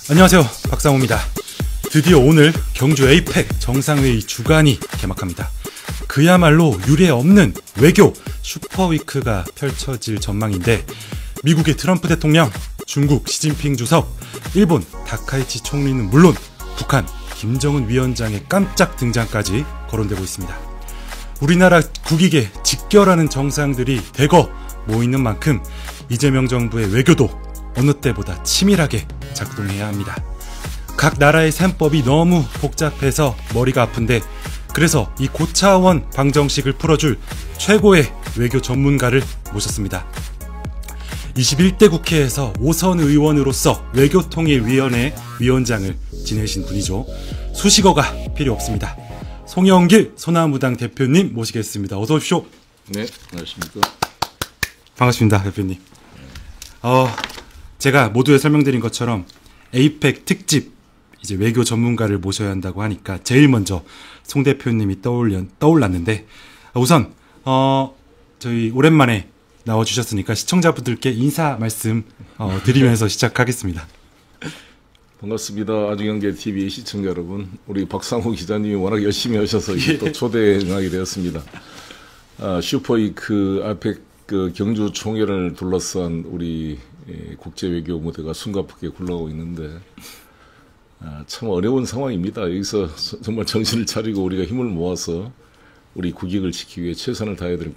안녕하세요, 박상호입니다. 드디어 오늘 경주 에이펙 정상회의 주간이 개막합니다. 그야말로 유례 없는 외교 슈퍼위크가 펼쳐질 전망인데, 미국의 트럼프 대통령, 중국 시진핑 주석, 일본 다카이치 총리는 물론 북한 김정은 위원장의 깜짝 등장까지 거론되고 있습니다. 우리나라 국익에 직결하는 정상들이 대거 모이는 만큼 이재명 정부의 외교도 어느 때보다 치밀하게 작동해야 합니다. 각 나라의 셈법이 너무 복잡해서 머리가 아픈데, 그래서 이 고차원 방정식을 풀어줄 최고의 외교 전문가를 모셨습니다. 21대 국회에서 5선 의원으로서 외교통일위원회 위원장을 지내신 분이죠. 수식어가 필요 없습니다. 송영길 소나무당 대표님 모시겠습니다. 어서 오십시오. 네, 안녕하십니까. 반갑습니다, 대표님. 제가 모두에 설명드린 것처럼 에이펙 특집 이제 외교 전문가를 모셔야 한다고 하니까 제일 먼저 송 대표님이 떠올랐는데, 우선 저희 오랜만에 나와주셨으니까 시청자분들께 인사 말씀 드리면서 시작하겠습니다. 반갑습니다. 아중영계TV 시청자 여러분. 우리 박상호 기자님이 워낙 열심히 하셔서 또 초대에 응하게 되었습니다. 슈퍼위크 아펙 경주 총회를 둘러싼 우리 국제외교 무대가 숨가쁘게 굴러가고 있는데, 참 어려운 상황입니다. 여기서 정말 정신을 차리고 우리가 힘을 모아서 우리 국익을 지키기 위해 최선을 다해야 될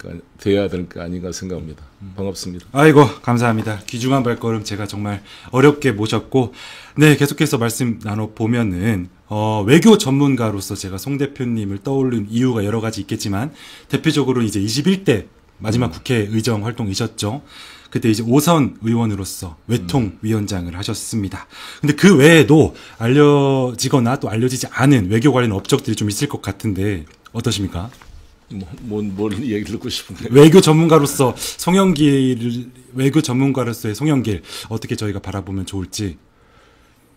거 아닌가 생각합니다. 반갑습니다. 아이고, 감사합니다. 귀중한 발걸음 제가 정말 어렵게 모셨고, 네, 계속해서 말씀 나눠보면은 외교 전문가로서 제가 송 대표님을 떠올린 이유가 여러 가지 있겠지만, 대표적으로 이제 21대 마지막 국회 의정 활동이셨죠. 그때 이제 5선 의원으로서 외통위원장을 하셨습니다. 근데 그 외에도 알려지거나 또 알려지지 않은 외교 관련 업적들이 좀 있을 것 같은데 어떠십니까? 뭘 얘기 듣고 싶은데. 외교 전문가로서 외교 전문가로서의 송영길 어떻게 저희가 바라보면 좋을지.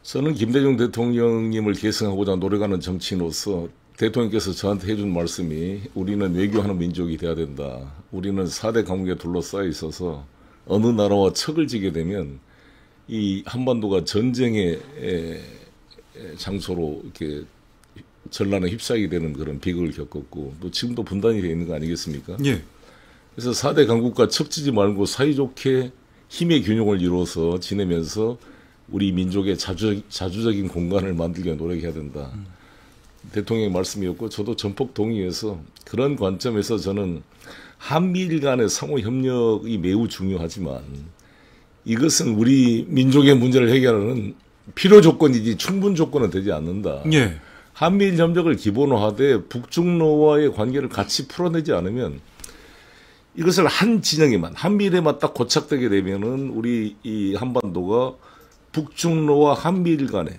저는 김대중 대통령님을 계승하고자 노력하는 정치인으로서 대통령께서 저한테 해준 말씀이, 우리는 외교하는 민족이 돼야 된다. 우리는 4대 강국에 둘러싸여 있어서 어느 나라와 척을 지게 되면 이 한반도가 전쟁의 장소로 이렇게 전란에 휩싸이게 되는 그런 비극을 겪었고, 또 지금도 분단이 되어 있는 거 아니겠습니까? 예. 그래서 4대 강국과 척지지 말고 사이좋게 힘의 균형을 이루어서 지내면서 우리 민족의 자주적인 공간을 만들기 위해 노력해야 된다. 대통령의 말씀이었고, 저도 전폭 동의해서 그런 관점에서 저는 한미일 간의 상호 협력이 매우 중요하지만 이것은 우리 민족의 문제를 해결하는 필요 조건이지 충분 조건은 되지 않는다. 예. 한미일 협력을 기본으로 하되 북중러와의 관계를 같이 풀어내지 않으면, 이것을 한 진영에만, 한미일에만 딱 고착되게 되면은 우리 이 한반도가 북중러와 한미일 간의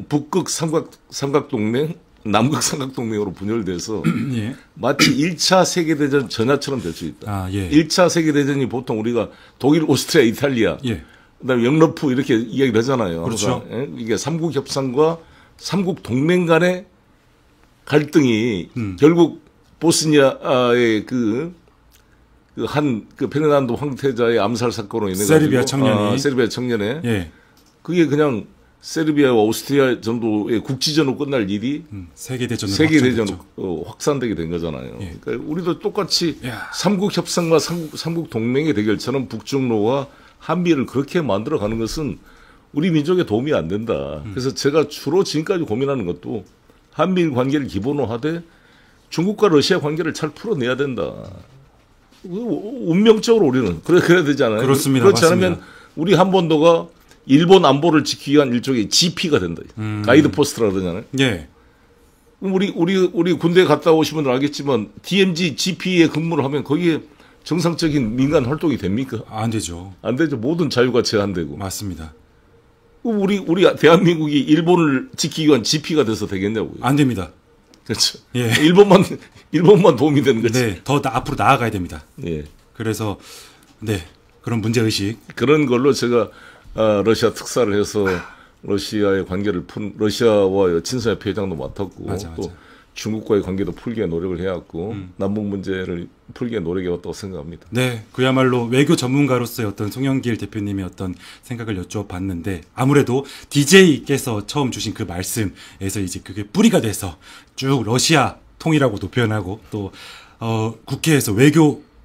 북극 삼각동맹, 남극 삼각동맹으로 분열돼서 예. 마치 1차 세계대전 전야처럼 될 수 있다. 예. 1차 세계대전이 보통 우리가 독일, 오스트리아, 이탈리아, 예. 그다음에 영러프 이렇게 이야기를 하잖아요. 그렇죠. 이게 삼국 협상과 삼국 동맹 간의 갈등이 결국 보스니아의 그 페르난도 황태자의 암살 사건으로 인해 세르비아 청년이 세르비아 청년에 예. 그게 그냥 세르비아와 오스트리아 정도의 국지전으로 끝날 일이 세계대전으로 확산되게 된 거잖아요. 예. 그러니까 우리도 똑같이 야. 삼국 협상과 삼국 동맹의 대결처럼 북중로와 한미를 그렇게 만들어가는 것은 우리 민족에 도움이 안 된다. 그래서 제가 주로 지금까지 고민하는 것도 한미일 관계를 기본으로 하되 중국과 러시아 관계를 잘 풀어내야 된다. 운명적으로 우리는 그래야 되잖아요. 그렇습니다. 그렇지 맞습니다. 않으면 우리 한반도가 일본 안보를 지키기 위한 일종의 GP가 된다. 가이드 포스트라 그러잖아요. 예. 우리 군대에 갔다 오신 분들 알겠지만 DMZ GP에 근무를 하면 거기에 정상적인 민간 활동이 됩니까? 안 되죠. 안 되죠. 모든 자유가 제한되고. 맞습니다. 우리 대한민국이 일본을 지키기 위한 GP가 돼서 되겠냐고요. 안 됩니다. 그렇죠. 예. 일본만 도움이 되는 거죠. 네, 앞으로 나아가야 됩니다. 예. 그래서 네, 그런 문제 의식. 그런 걸로 제가 러시아 특사를 해서 러시아의 관계를 러시아와 친서협회 회장도 맡았고, 맞아. 또 중국과의 관계도 풀기에 노력을 해왔고 남북 문제를 풀기에 노력해왔다고 생각합니다. 네, 그야말로 외교 전문가로서의 어떤 송영길 대표님의 어떤 생각을 여쭤봤는데 아무래도 DJ께서 처음 주신 그 말씀에서 이제 그게 뿌리가 돼서 쭉 러시아 통이라고도 표현하고 또 국회에서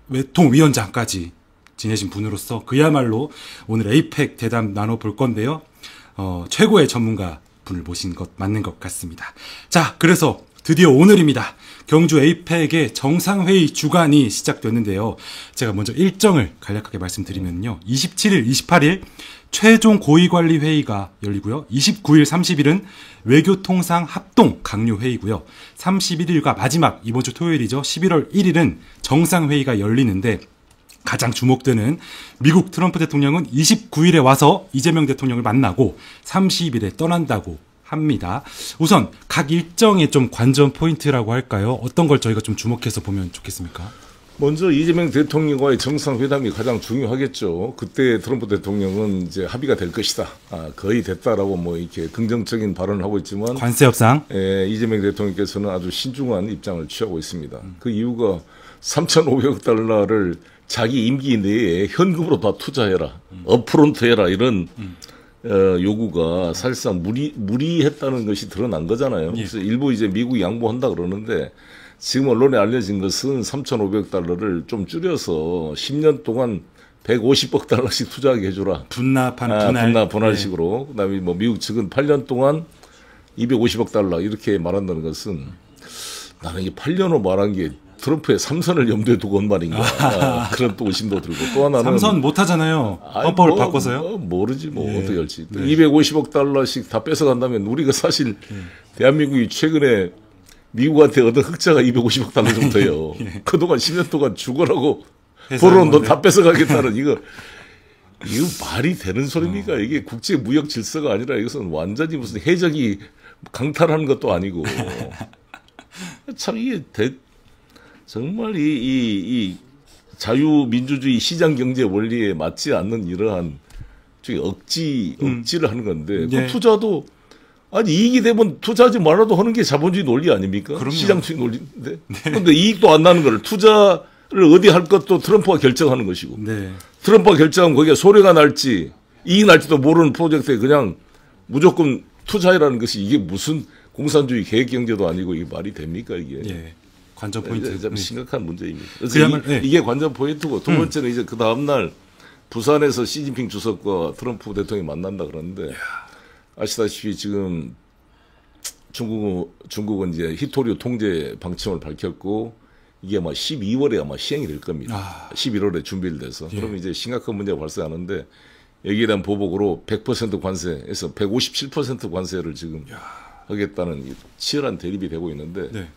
외통위원장까지 지내신 분으로서 그야말로 오늘 에이펙 대담 나눠볼 건데요. 최고의 전문가 분을 모신 것 맞는 것 같습니다. 자, 그래서 드디어 오늘입니다. 경주 에이펙의 정상회의 주간이 시작됐는데요. 제가 먼저 일정을 간략하게 말씀드리면요. 27일, 28일 최종 고위관리회의가 열리고요. 29일, 30일은 외교통상 합동 강요회의고요. 31일과 마지막 이번 주 토요일이죠. 11월 1일은 정상회의가 열리는데 가장 주목되는 미국 트럼프 대통령은 29일에 와서 이재명 대통령을 만나고 30일에 떠난다고 합니다. 우선 각 일정의 좀 관전 포인트라고 할까요? 어떤 걸 저희가 좀 주목해서 보면 좋겠습니까? 먼저 이재명 대통령과의 정상회담이 가장 중요하겠죠. 그때 트럼프 대통령은 이제 합의가 될 것이다. 거의 됐다라고 뭐 이렇게 긍정적인 발언을 하고 있지만 관세 협상. 이재명 대통령께서는 아주 신중한 입장을 취하고 있습니다. 그 이유가 3,500억 달러를 자기 임기 내에 현금으로 다 투자해라, 업프론트해라 이런 요구가 사실상 무리했다는 것이 드러난 거잖아요. 예. 그래서 일부 이제 미국이 양보한다 그러는데 지금 언론에 알려진 것은 3,500억 달러를 좀 줄여서 10년 동안 150억 달러씩 투자하게 해주라. 분할식으로. 네. 그다음에 뭐 미국 측은 8년 동안 250억 달러 이렇게 말한다는 것은 나는 이게 8년 후 말한 게 트럼프의 삼선을 염두에 두고 온 말인가 그런 또 의심도 들고 또 하나는 삼선 못 하잖아요. 헌법을 바꿔서요. 모르지 뭐 예. 어떻게 할지. 네. 250억 달러씩 다 뺏어간다면 우리가 사실 대한민국이 최근에 미국한테 얻은 흑자가 250억 달러 정도예요. 예. 그동안 10년 동안 죽어라고 벌어온 돈 다 뺏어가겠다는 이거 말이 되는 소리입니까? 이게 국제 무역 질서가 아니라 이것은 완전히 무슨 해적이 강탈하는 것도 아니고 참 이게 정말 이 자유민주주의 시장경제 원리에 맞지 않는 이러한 억지를 하는 건데 네. 그 투자도 아니 이익이 되면 투자하지 말아도 하는 게 자본주의 논리 아닙니까? 그럼요. 시장주의 논리인데 그런데 이익도 안 나는 걸 투자를 어디 할 것도 트럼프가 결정하는 것이고 네. 트럼프가 결정하면 거기에 소리가 날지 이익 날지도 모르는 프로젝트에 그냥 무조건 투자해라는 것이 이게 무슨 공산주의 계획경제도 아니고 이게 말이 됩니까 이게? 예. 관전 포인트. 참 심각한 문제입니다. 그래서 그야말로, 네. 이게 관전 포인트고 두 번째는 이제 그 다음 날 부산에서 시진핑 주석과 트럼프 대통령이 만난다 그러는데 아시다시피 지금 중국은 이제 히토류 통제 방침을 밝혔고 이게 아마 12월에 아마 시행이 될 겁니다. 11월에 준비를 돼서. 예. 그러면 이제 심각한 문제가 발생하는데 여기에 대한 보복으로 100% 관세에서 157% 관세를 지금 하겠다는 치열한 대립이 되고 있는데 네.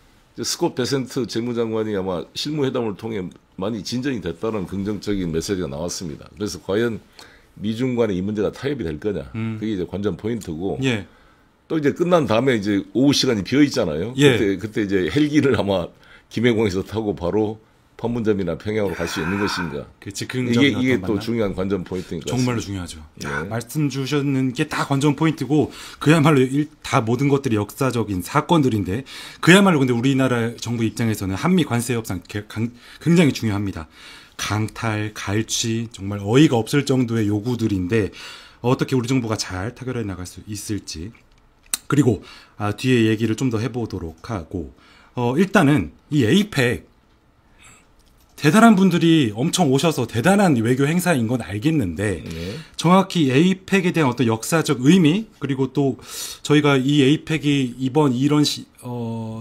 스콧 베센트 재무장관이 아마 실무회담을 통해 많이 진전이 됐다는 긍정적인 메시지가 나왔습니다. 그래서 과연 미중 간에 이 문제가 타협이 될 거냐. 그게 이제 관전 포인트고. 예. 또 이제 끝난 다음에 이제 오후 시간이 비어 있잖아요. 예. 그때 이제 헬기를 아마 김해공에서 타고 바로 판문점이나 평양으로 갈 수 있는 것인가. 그 이게 또 중요한 관전 포인트인 것 같습니다. 정말로 중요하죠. 예. 말씀 주셨는 게 다 관전 포인트고 그야말로 다 모든 것들이 역사적인 사건들인데 그야말로 근데 우리나라 정부 입장에서는 한미 관세 협상 굉장히 중요합니다. 강탈, 갈취 정말 어이가 없을 정도의 요구들인데 어떻게 우리 정부가 잘 타결해 나갈 수 있을지 그리고 뒤에 얘기를 좀 더 해보도록 하고 일단은 이 에이펙 대단한 분들이 엄청 오셔서 대단한 외교 행사인 건 알겠는데 정확히 에이펙에 대한 어떤 역사적 의미 그리고 또 저희가 이 에이펙이 이번 이런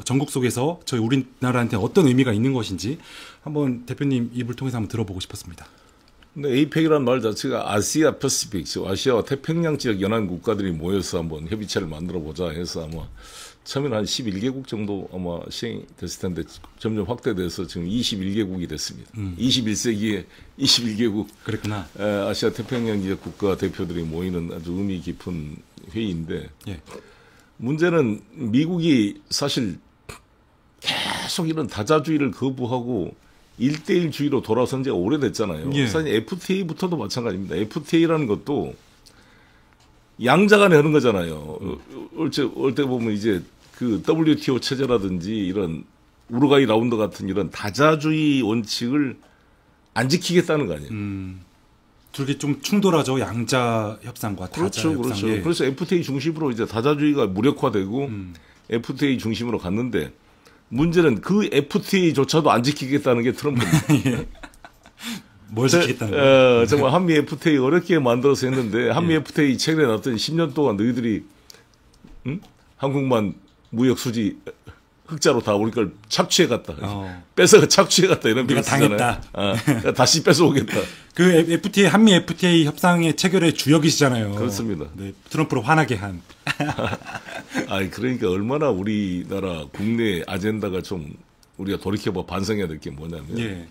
전국 속에서 저희 우리나라한테 어떤 의미가 있는 것인지 한번 대표님 입을 통해서 한번 들어보고 싶었습니다. 근데 에이펙이라는 말 자체가 아시아 패시픽, 아시아와 태평양 지역 연안 국가들이 모여서 한번 협의체를 만들어 보자 해서 아마 처음에는 한 11개국 정도 아마 시행이 됐을 텐데 점점 확대돼서 지금 21개국이 됐습니다. 21세기에 21개국 그랬구나. 아시아 태평양 지역 국가 대표들이 모이는 아주 의미 깊은 회의인데 예. 문제는 미국이 사실 계속 이런 다자주의를 거부하고 1대1주의로 돌아선 지가 오래됐잖아요. 예. 사실 FTA부터도 마찬가지입니다. FTA라는 것도 양자간에 하는 거잖아요. 올 때 보면 이제 그 WTO 체제라든지 이런 우루과이 라운드 같은 이런 다자주의 원칙을 안 지키겠다는 거 아니에요. 둘이 좀 충돌하죠. 양자 협상과 다자 협상. 그렇죠. 예. 그래서 FTA 중심으로 이제 다자주의가 무력화되고 FTA 중심으로 갔는데 문제는 그 FTA조차도 안 지키겠다는 게 트럼프입니다. 뭘 지키겠다는 거예요? 정말 한미 FTA 어렵게 만들어서 했는데 한미 FTA 최근에 나왔더니 10년 동안 너희들이 한국만 무역 수지 흑자로 다 우리 걸 착취해갔다. 뺏어가 착취해갔다 이런 우리가 당했다. 다시 뺏어오겠다. 그 FTA 한미 FTA 협상의 체결의 주역이시잖아요. 그렇습니다. 네, 트럼프를 화나게 한. 아니 그러니까 얼마나 우리나라 국내 아젠다가 좀 우리가 돌이켜봐 반성해야 될 게 뭐냐면 예.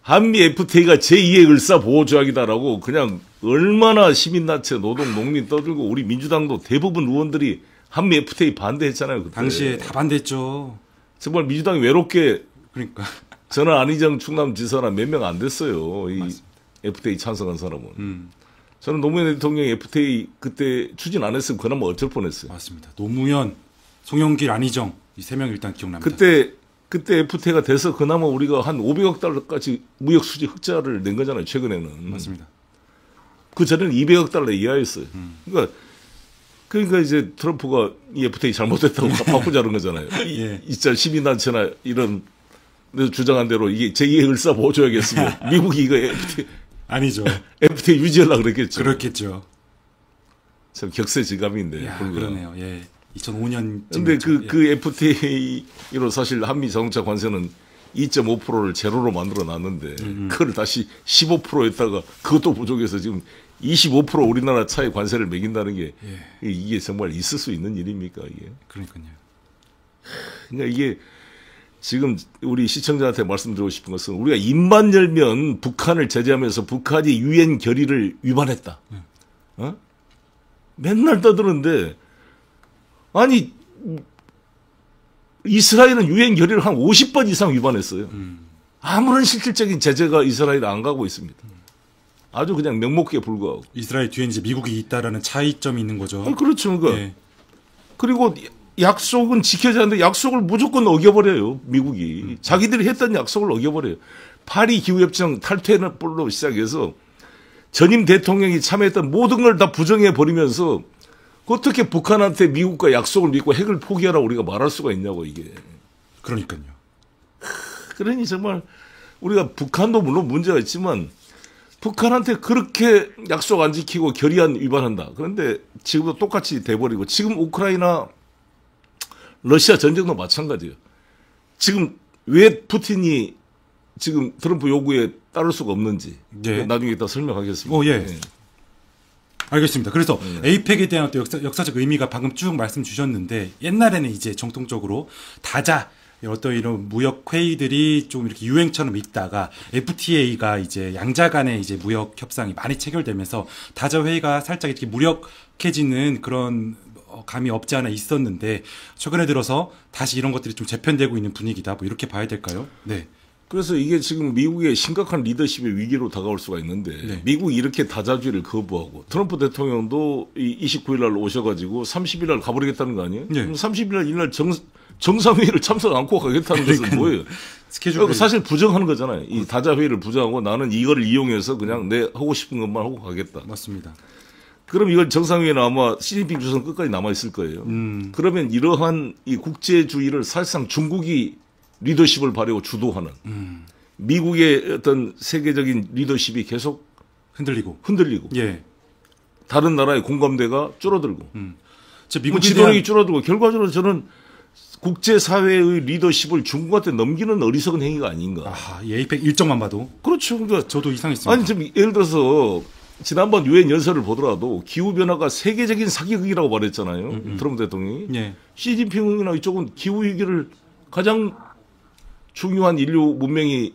한미 FTA가 제2의 을사 보호조약이다라고 그냥 얼마나 시민단체 노동 농민 떠들고 우리 민주당도 대부분 의원들이 한미 FTA 반대했잖아요. 그때. 당시에 다 반대했죠. 정말 민주당이 외롭게 그러니까 저는 안희정 충남지사나 몇 명 안 됐어요. 이 맞습니다. FTA 찬성한 사람은. 저는 노무현 대통령이 FTA 그때 추진 안 했으면 그나마 어쩔 뻔했어요. 맞습니다. 노무현, 송영길, 안희정 이 세 명 일단 기억납니다. 그때 FTA가 돼서 그나마 우리가 한 500억 달러까지 무역 수지 흑자를 낸 거잖아요. 최근에는. 맞습니다. 그 전에는 200억 달러 이하였어요. 그러니까 이제 트럼프가 이 FTA 잘못됐다고 바꾸자는 거잖아요. 예. 이자 시민단체나 이런 데서 주장한 대로 이게 제2의 을사 보호조약이었으면 미국이 이거 아니죠. FTA 유지하려고 그랬겠죠. 그렇겠죠. 참 격세지감인데. 야, 그러네요. 예. 2005년. 근데 그 FTA로 사실 한미 자동차 관세는 2.5%를 제로로 만들어 놨는데 그걸 다시 15%에다가 그것도 부족해서 지금 25% 우리나라 차에 관세를 매긴다는 게 이게 정말 있을 수 있는 일입니까 이게? 그러니까요. 그러니까 이게 지금 우리 시청자한테 말씀드리고 싶은 것은 우리가 입만 열면 북한을 제재하면서 북한이 유엔 결의를 위반했다. 맨날 떠드는데 아니 이스라엘은 유엔 결의를 한 50번 이상 위반했어요. 아무런 실질적인 제재가 이스라엘에 안 가고 있습니다. 아주 그냥 명목에 불과하고. 이스라엘 뒤에 이제 미국이 있다라는 차이점이 있는 거죠. 그렇죠. 그러니까. 예. 그리고 약속은 지켜야 하는데 약속을 무조건 어겨버려요. 미국이. 자기들이 했던 약속을 어겨버려요. 파리 기후협정 탈퇴는 뿔로 시작해서 전임 대통령이 참여했던 모든 걸 다 부정해버리면서 어떻게 북한한테 미국과 약속을 믿고 핵을 포기하라고 우리가 말할 수가 있냐고 이게. 그러니까요. 그러니 정말 우리가 북한도 물론 문제가 있지만 북한한테 그렇게 약속 안 지키고 결의안 위반한다. 그런데 지금도 똑같이 돼버리고 지금 우크라이나 러시아 전쟁도 마찬가지예요. 지금 왜 푸틴이 지금 트럼프 요구에 따를 수가 없는지 예. 나중에 이따 설명하겠습니다. 예. 알겠습니다. 그래서 에이펙에 대한 또 역사적 의미가 방금 쭉 말씀 주셨는데 옛날에는 이제 정통적으로 다자 어떤 이런 무역 회의들이 좀 이렇게 유행처럼 있다가 FTA가 이제 양자 간의 이제 무역 협상이 많이 체결되면서 다자 회의가 살짝 이렇게 무력해지는 그런 감이 없지 않아 있었는데 최근에 들어서 다시 이런 것들이 좀 재편되고 있는 분위기다. 뭐 이렇게 봐야 될까요? 네. 그래서 이게 지금 미국의 심각한 리더십의 위기로 다가올 수가 있는데 미국이 이렇게 다자주의를 거부하고 트럼프 대통령도 29일 날 오셔가지고 30일 날 가버리겠다는 거 아니에요? 네. 그럼 30일 날 이날 정상회의를 참석 않고 가겠다는 것은 뭐예요? 스케줄 사실 부정하는 거잖아요. 이 다자회의를 부정하고 나는 이거를 이용해서 그냥 내 하고 싶은 것만 하고 가겠다. 맞습니다. 그럼 이건 정상회의는 아마 시진핑 주석 끝까지 남아있을 거예요. 그러면 이러한 이 국제주의를 사실상 중국이 리더십을 발휘하고 주도하는 미국의 어떤 세계적인 리더십이 계속 흔들리고 예. 다른 나라의 공감대가 줄어들고 미국 지도력이 줄어들고 결과적으로 저는 국제사회의 리더십을 중국한테 넘기는 어리석은 행위가 아닌가. 이 에이펙 일정만 봐도 그렇죠. 그러니까 저도 이상했습니다. 아니 지금 예를 들어서 지난번 유엔 연설을 보더라도 기후변화가 세계적인 사기극이라고 말했잖아요. 트럼프 대통령이. 예. 시진핑이나 이쪽은 기후위기를 가장 중요한 인류 문명이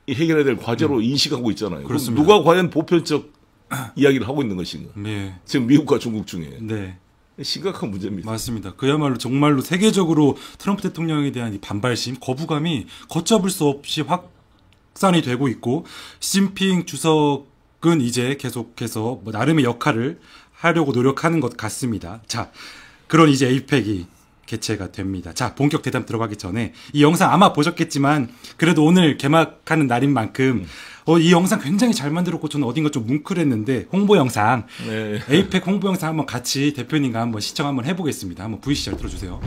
해결해야 될 과제로 인식하고 있잖아요. 그렇습니다. 누가 과연 보편적 이야기를 하고 있는 것인가. 네. 지금 미국과 중국 중에. 네. 심각한 문제입니다. 맞습니다. 그야말로 정말로 세계적으로 트럼프 대통령에 대한 이 반발심, 거부감이 걷잡을 수 없이 확산이 되고 있고 시진핑 주석은 이제 계속해서 뭐 나름의 역할을 하려고 노력하는 것 같습니다. 자, 그런 이제 에이펙이 개최가 됩니다. 자, 본격 대담 들어가기 전에 이 영상 아마 보셨겠지만 그래도 오늘 개막하는 날인 만큼 이 영상 굉장히 잘 만들었고 저는 어딘가 좀 뭉클했는데 홍보 영상, 네. 에이펙 홍보 영상 한번 같이 대표님과 한번 시청 한번 해보겠습니다. 한번 VCR 틀어주세요.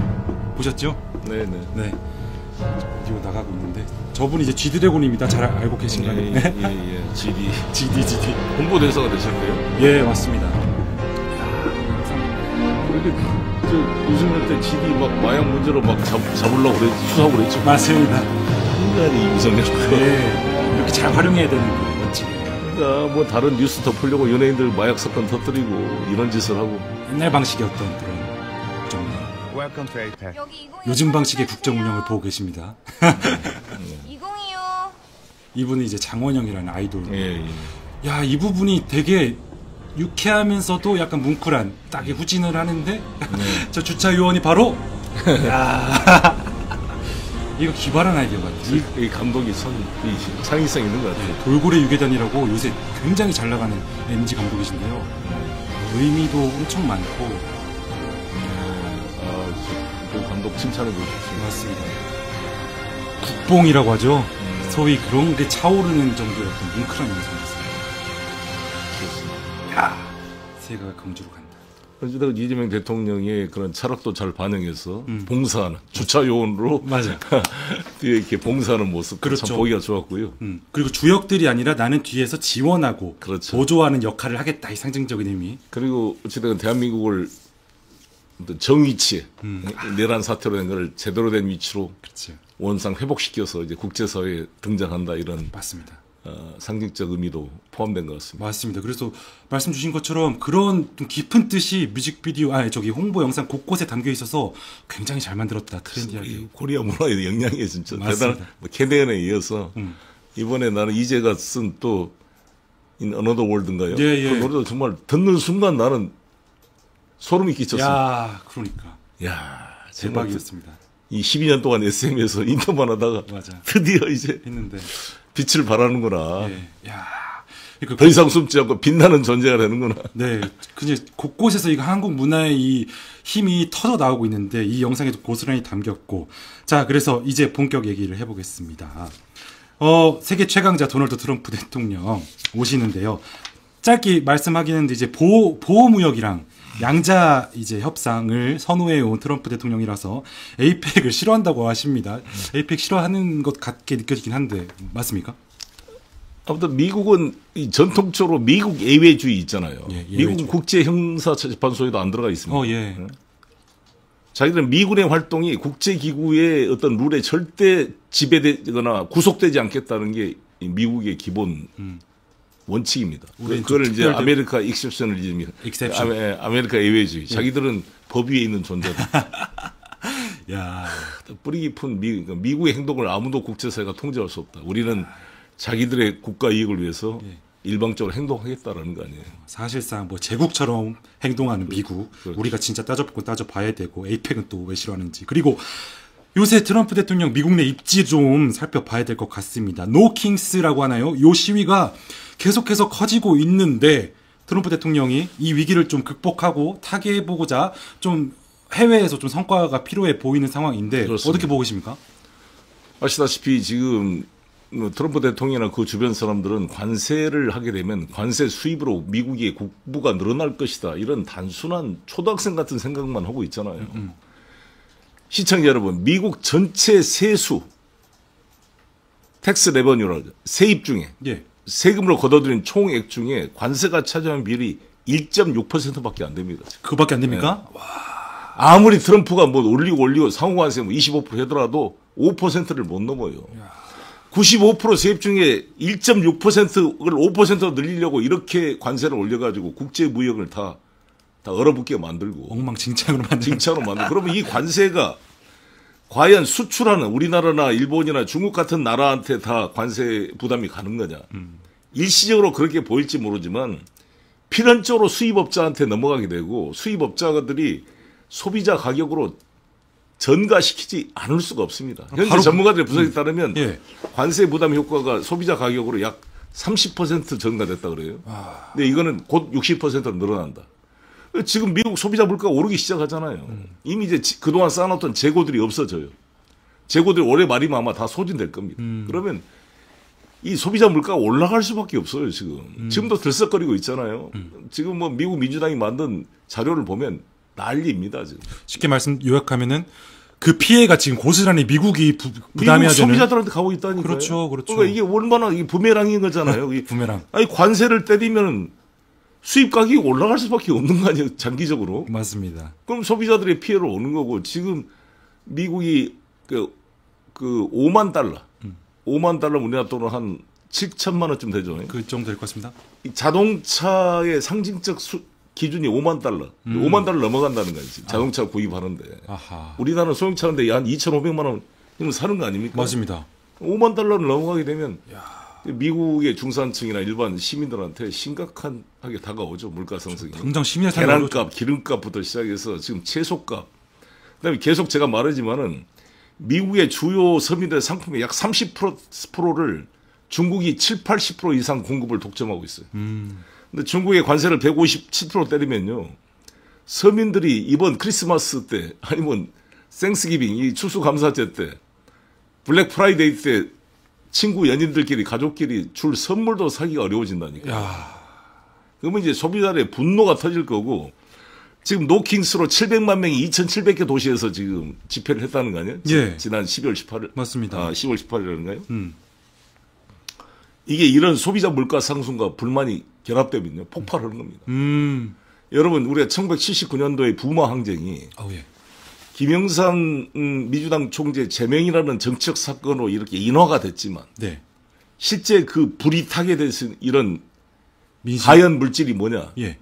보셨죠? 네네. 네. 오디오 나가고 있는데 저분이 이제 G드래곤입니다. 잘 알고 계신가요? 예. GD. GD. 홍보대사가 되셨고요. 예, 맞습니다. 그렇게 우승할 때 GD 막 마약 문제로 막 잡으려고 그랬지, 수사하고 그랬죠. 맞습니다. 인간이 이성이었고. 예, 이렇게 잘 활용해야 되는 그 원칙. 그러니까 뭐 다른 뉴스 덮으려고 연예인들 마약 사건 터뜨리고 이런 짓을 하고. 옛날 방식이었던 그런 국정 운영. 요즘 방식의 국정 운영을 보고 계십니다. 2025 이분은 이제 장원영이라는 아이돌. 예. 야, 이 부분이 되게 유쾌하면서도 약간 뭉클한 딱이 후진을 하는데 저 주차 요원이 바로 야 이거 기발한 아이디어 같아요. 이 감독이 이 창의성 있는 것 같아요. 돌고래 유괴단이라고 요새 굉장히 잘 나가는 MG 감독이신데요. 의미도 엄청 많고. 그 감독 칭찬해주고 싶습니다. 맞습니다. 국뽕이라고 하죠. 소위 그런 게 차오르는 정도의 어떤 뭉클한 영상이었습니다. 그렇습니다. 야, 세계가 강주로 간다. 어쨌든 이재명 대통령의 그런 철학도 잘 반영해서 봉사하는 주차 요원으로 맞아. 이렇게 봉사하는 모습 그렇죠. 참 보기가 좋았고요. 그리고 주역들이 아니라 나는 뒤에서 지원하고 그렇죠. 보조하는 역할을 하겠다. 이 상징적인 의미. 그리고 어쨌든 대한민국을 어떤 정위치에 내란 사태로 된 걸 제대로 된 위치로 그렇죠. 원상 회복시켜서 이제 국제사회에 등장한다 이런 맞습니다. 상징적 의미도 포함된 것 같습니다. 맞습니다. 그래서 말씀 주신 것처럼 그런 좀 깊은 뜻이 뮤직비디오, 홍보 영상 곳곳에 담겨 있어서 굉장히 잘 만들었다. 트렌디하게. 코리아 문화의 영향이 진짜 맞습니다. 대단한. 캐네언에 이어서 이번에 나는 이재가 쓴 또 In Another World인가요? 예. 그 노래도 정말 듣는 순간 나는 소름이 끼쳤습니다. 야, 그러니까. 야, 대박이었습니다. 이 12년 동안 SM에서 인터만 하다가 맞아. 드디어 이제 했는데. 빛을 발하는구나. 예. 야. 그러니까 더 이상 숨지 않고 빛나는 존재가 되는구나. 네. 근데 곳곳에서 이 한국 문화의 이 힘이 터져 나오고 있는데 이 영상에도 고스란히 담겼고. 자, 그래서 이제 본격 얘기를 해보겠습니다. 세계 최강자 도널드 트럼프 대통령 오시는데요. 짧게 말씀하기는 이제 보호무역이랑 양자 이제 협상을 선호해 온 트럼프 대통령이라서 에이펙을 싫어한다고 하십니다. 에이펙 싫어하는 것 같게 느껴지긴 한데 맞습니까? 아무튼 미국은 이 전통적으로 미국 예외주의 있잖아요. 예, 예외주의. 미국 국제형사재판소에도 안 들어가 있습니다. 예. 자기들은 미군의 활동이 국제기구의 어떤 룰에 절대 지배되거나 구속되지 않겠다는 게 미국의 기본 원칙입니다. 그걸 이제 아메리카 익셉셔널리즘이 아메리카 예외주의. 자기들은 법 위에 있는 존재다. 야, 뿌리 깊은 미국의 행동을 아무도 국제사회가 통제할 수 없다. 우리는 자기들의 국가 이익을 위해서 일방적으로 행동하겠다라는 거 아니에요. 사실상 뭐 제국처럼 행동하는 미국, 그렇죠. 우리가 진짜 따져봐야 되고 에이펙은 또 왜 싫어하는지. 그리고 요새 트럼프 대통령 미국 내 입지 좀 살펴봐야 될 것 같습니다. 노 킹스라고 하나요? 요 시위가 계속해서 커지고 있는데 트럼프 대통령이 이 위기를 좀 극복하고 타개해보고자 좀 해외에서 좀 성과가 필요해 보이는 상황인데 그렇습니다. 어떻게 보고 계십니까? 아시다시피 지금 트럼프 대통령이나 그 주변 사람들은 관세를 하게 되면 관세 수입으로 미국의 국부가 늘어날 것이다. 이런 단순한 초등학생 같은 생각만 하고 있잖아요. 시청자 여러분, 미국 전체 세수, 텍스 레버뉴를 세입 중에 예. 세금으로 걷어들인 총액 중에 관세가 차지하는 비율이 1.6%밖에 안 됩니다. 그밖에 안 됩니까? 네. 아무리 트럼프가 뭐 올리고 상호관세 뭐 25% 하더라도 5%를 못 넘어요. 95% 세입 중에 1.6%를 5%로 늘리려고 이렇게 관세를 올려가지고 국제 무역을 다 얼어붙게 만들고 엉망진창으로 만들고 그러면 이 관세가 과연 수출하는 우리나라나 일본이나 중국 같은 나라한테 다 관세 부담이 가는 거냐. 일시적으로 그렇게 보일지 모르지만 필연적으로 수입업자한테 넘어가게 되고 수입업자들이 소비자 가격으로 전가시키지 않을 수가 없습니다. 현재 전문가들의 분석에 따르면 관세 부담 효과가 소비자 가격으로 약 30% 전가됐다 그래요. 근데 이거는 곧 60%로 늘어난다. 지금 미국 소비자 물가가 오르기 시작하잖아요. 이미 이제 그동안 쌓아놓던 재고들이 없어져요. 재고들이 올해 말이면 아마 다 소진될 겁니다. 그러면 이 소비자 물가가 올라갈 수밖에 없어요, 지금. 지금도 들썩거리고 있잖아요. 지금 뭐 미국 민주당이 만든 자료를 보면 난리입니다, 지금. 쉽게 말씀 요약하면은 그 피해가 지금 고스란히 미국이 부담해야 미국 되는. 소비자들한테 가고 있다니까요. 그렇죠, 그렇죠. 그러니까 이게 얼마나 이게 부메랑인 거잖아요. 부메랑. 아니 관세를 때리면 수입 가격이 올라갈 수밖에 없는 거 아니에요, 장기적으로. 맞습니다. 그럼 소비자들의 피해를 오는 거고 지금 미국이 그 5만 달러, 5만 달러 우리나라 돈으로 한 7천만 원쯤 되죠. 그 정도 될 것 같습니다. 이 자동차의 상징적 기준이 5만 달러, 5만 달러 넘어간다는 거지. 자동차 구입하는데. 아하. 우리나라는 소형차인데 한 2,500만 원이면 사는 거 아닙니까? 맞습니다. 5만 달러를 넘어가게 되면 미국의 중산층이나 일반 시민들한테 심각하게 다가오죠. 물가 상승이. 당장 시민의 계란값, 기름값부터 시작해서 지금 채소값. 그다음에 계속 제가 말하지만은 미국의 주요 서민들의 상품의 약 30%를 중국이 70~80% 이상 공급을 독점하고 있어요. 근데 중국의 관세를 157% 때리면요. 서민들이 이번 크리스마스 때 아니면 땡스기빙, 이 추수감사제 때 블랙 프라이데이 때 친구 연인들끼리 가족끼리 줄 선물도 사기가 어려워진다니까. 그러면 이제 소비자들의 분노가 터질 거고 지금 노킹스로 700만 명이 2,700개 도시에서 지금 집회를 했다는 거 아니에요? 예. 지난 12월 18일. 맞습니다. 10월 18일인가요? 이게 이런 소비자 물가 상승과 불만이 결합되면요. 폭발하는 겁니다. 여러분 우리가 1979년도에 부마 항쟁이 예. 김영삼 민주당 총재 제명이라는 정치적 사건으로 이렇게 인화가 됐지만 네. 실제 그 불이 타게 된 이런 민심. 가연 물질이 뭐냐? 예.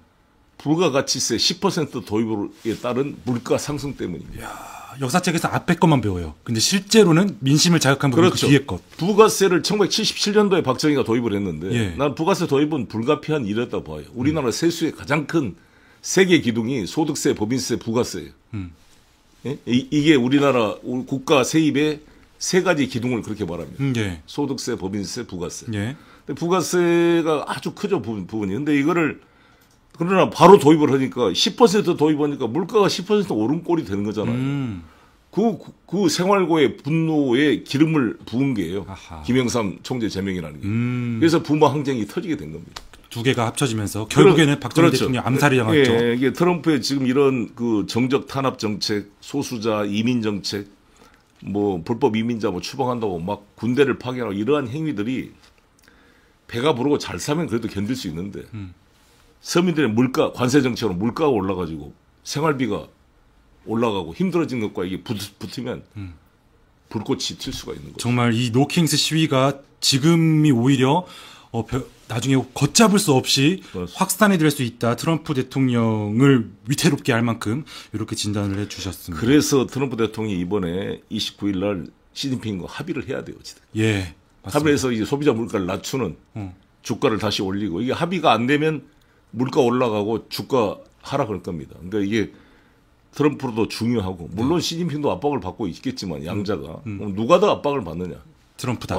부가가치세 10% 도입에 따른 물가 상승 때문입니다. 역사책에서 앞에 것만 배워요. 근데 실제로는 민심을 자극한 부분 그렇죠. 그 뒤에 것. 부가세를 1977년도에 박정희가 도입을 했는데 예. 난 부가세 도입은 불가피한 일이었다고 봐요. 우리나라 세수의 가장 큰 세계 기둥이 소득세, 법인세, 부가세예요. 예? 이게 우리나라 국가 세입의 세 가지 기둥을 그렇게 말합니다. 예. 소득세, 법인세, 부가세. 예. 근데 부가세가 아주 크죠, 부분이. 근데 이거를 그러나 바로 도입을 하니까 10% 도입하니까 물가가 10% 오른 꼴이 되는 거잖아요. 그 생활고의 분노에 기름을 부은 게예요. 아하. 김영삼 총재 제명이라는 게. 그래서 부마 항쟁이 터지게 된 겁니다. 두 개가 합쳐지면서 결국에는 박정희 그렇죠. 대통령 암살이 당했죠. 예, 이게 트럼프의 지금 이런 그 정적 탄압 정책, 소수자 이민 정책, 뭐 불법 이민자 뭐 추방한다고 막 군대를 파견하고 이러한 행위들이 배가 부르고 잘 사면 그래도 견딜 수 있는데 서민들의 물가 관세 정책으로 물가가 올라가지고 생활비가 올라가고 힘들어진 것과 이게 붙으면 불꽃이 튈 수가 있는 거죠. 정말 이 노킹스 시위가 지금이 오히려 나중에 걷잡을 수 없이 그렇습니다. 확산이 될 수 있다. 트럼프 대통령을 위태롭게 할 만큼 이렇게 진단을 해주셨습니다. 그래서 트럼프 대통령이 이번에 29일 날 시진핑과 합의를 해야 돼요. 어찌든. 예, 맞습니다. 합의를 해서 이제 소비자 물가를 낮추는 주가를 다시 올리고 이게 합의가 안 되면 물가 올라가고 주가 하락할 겁니다. 그러니까 이게 트럼프도 중요하고 물론 시진핑도 압박을 받고 있겠지만 양자가 누가 더 압박을 받느냐? 트럼프다.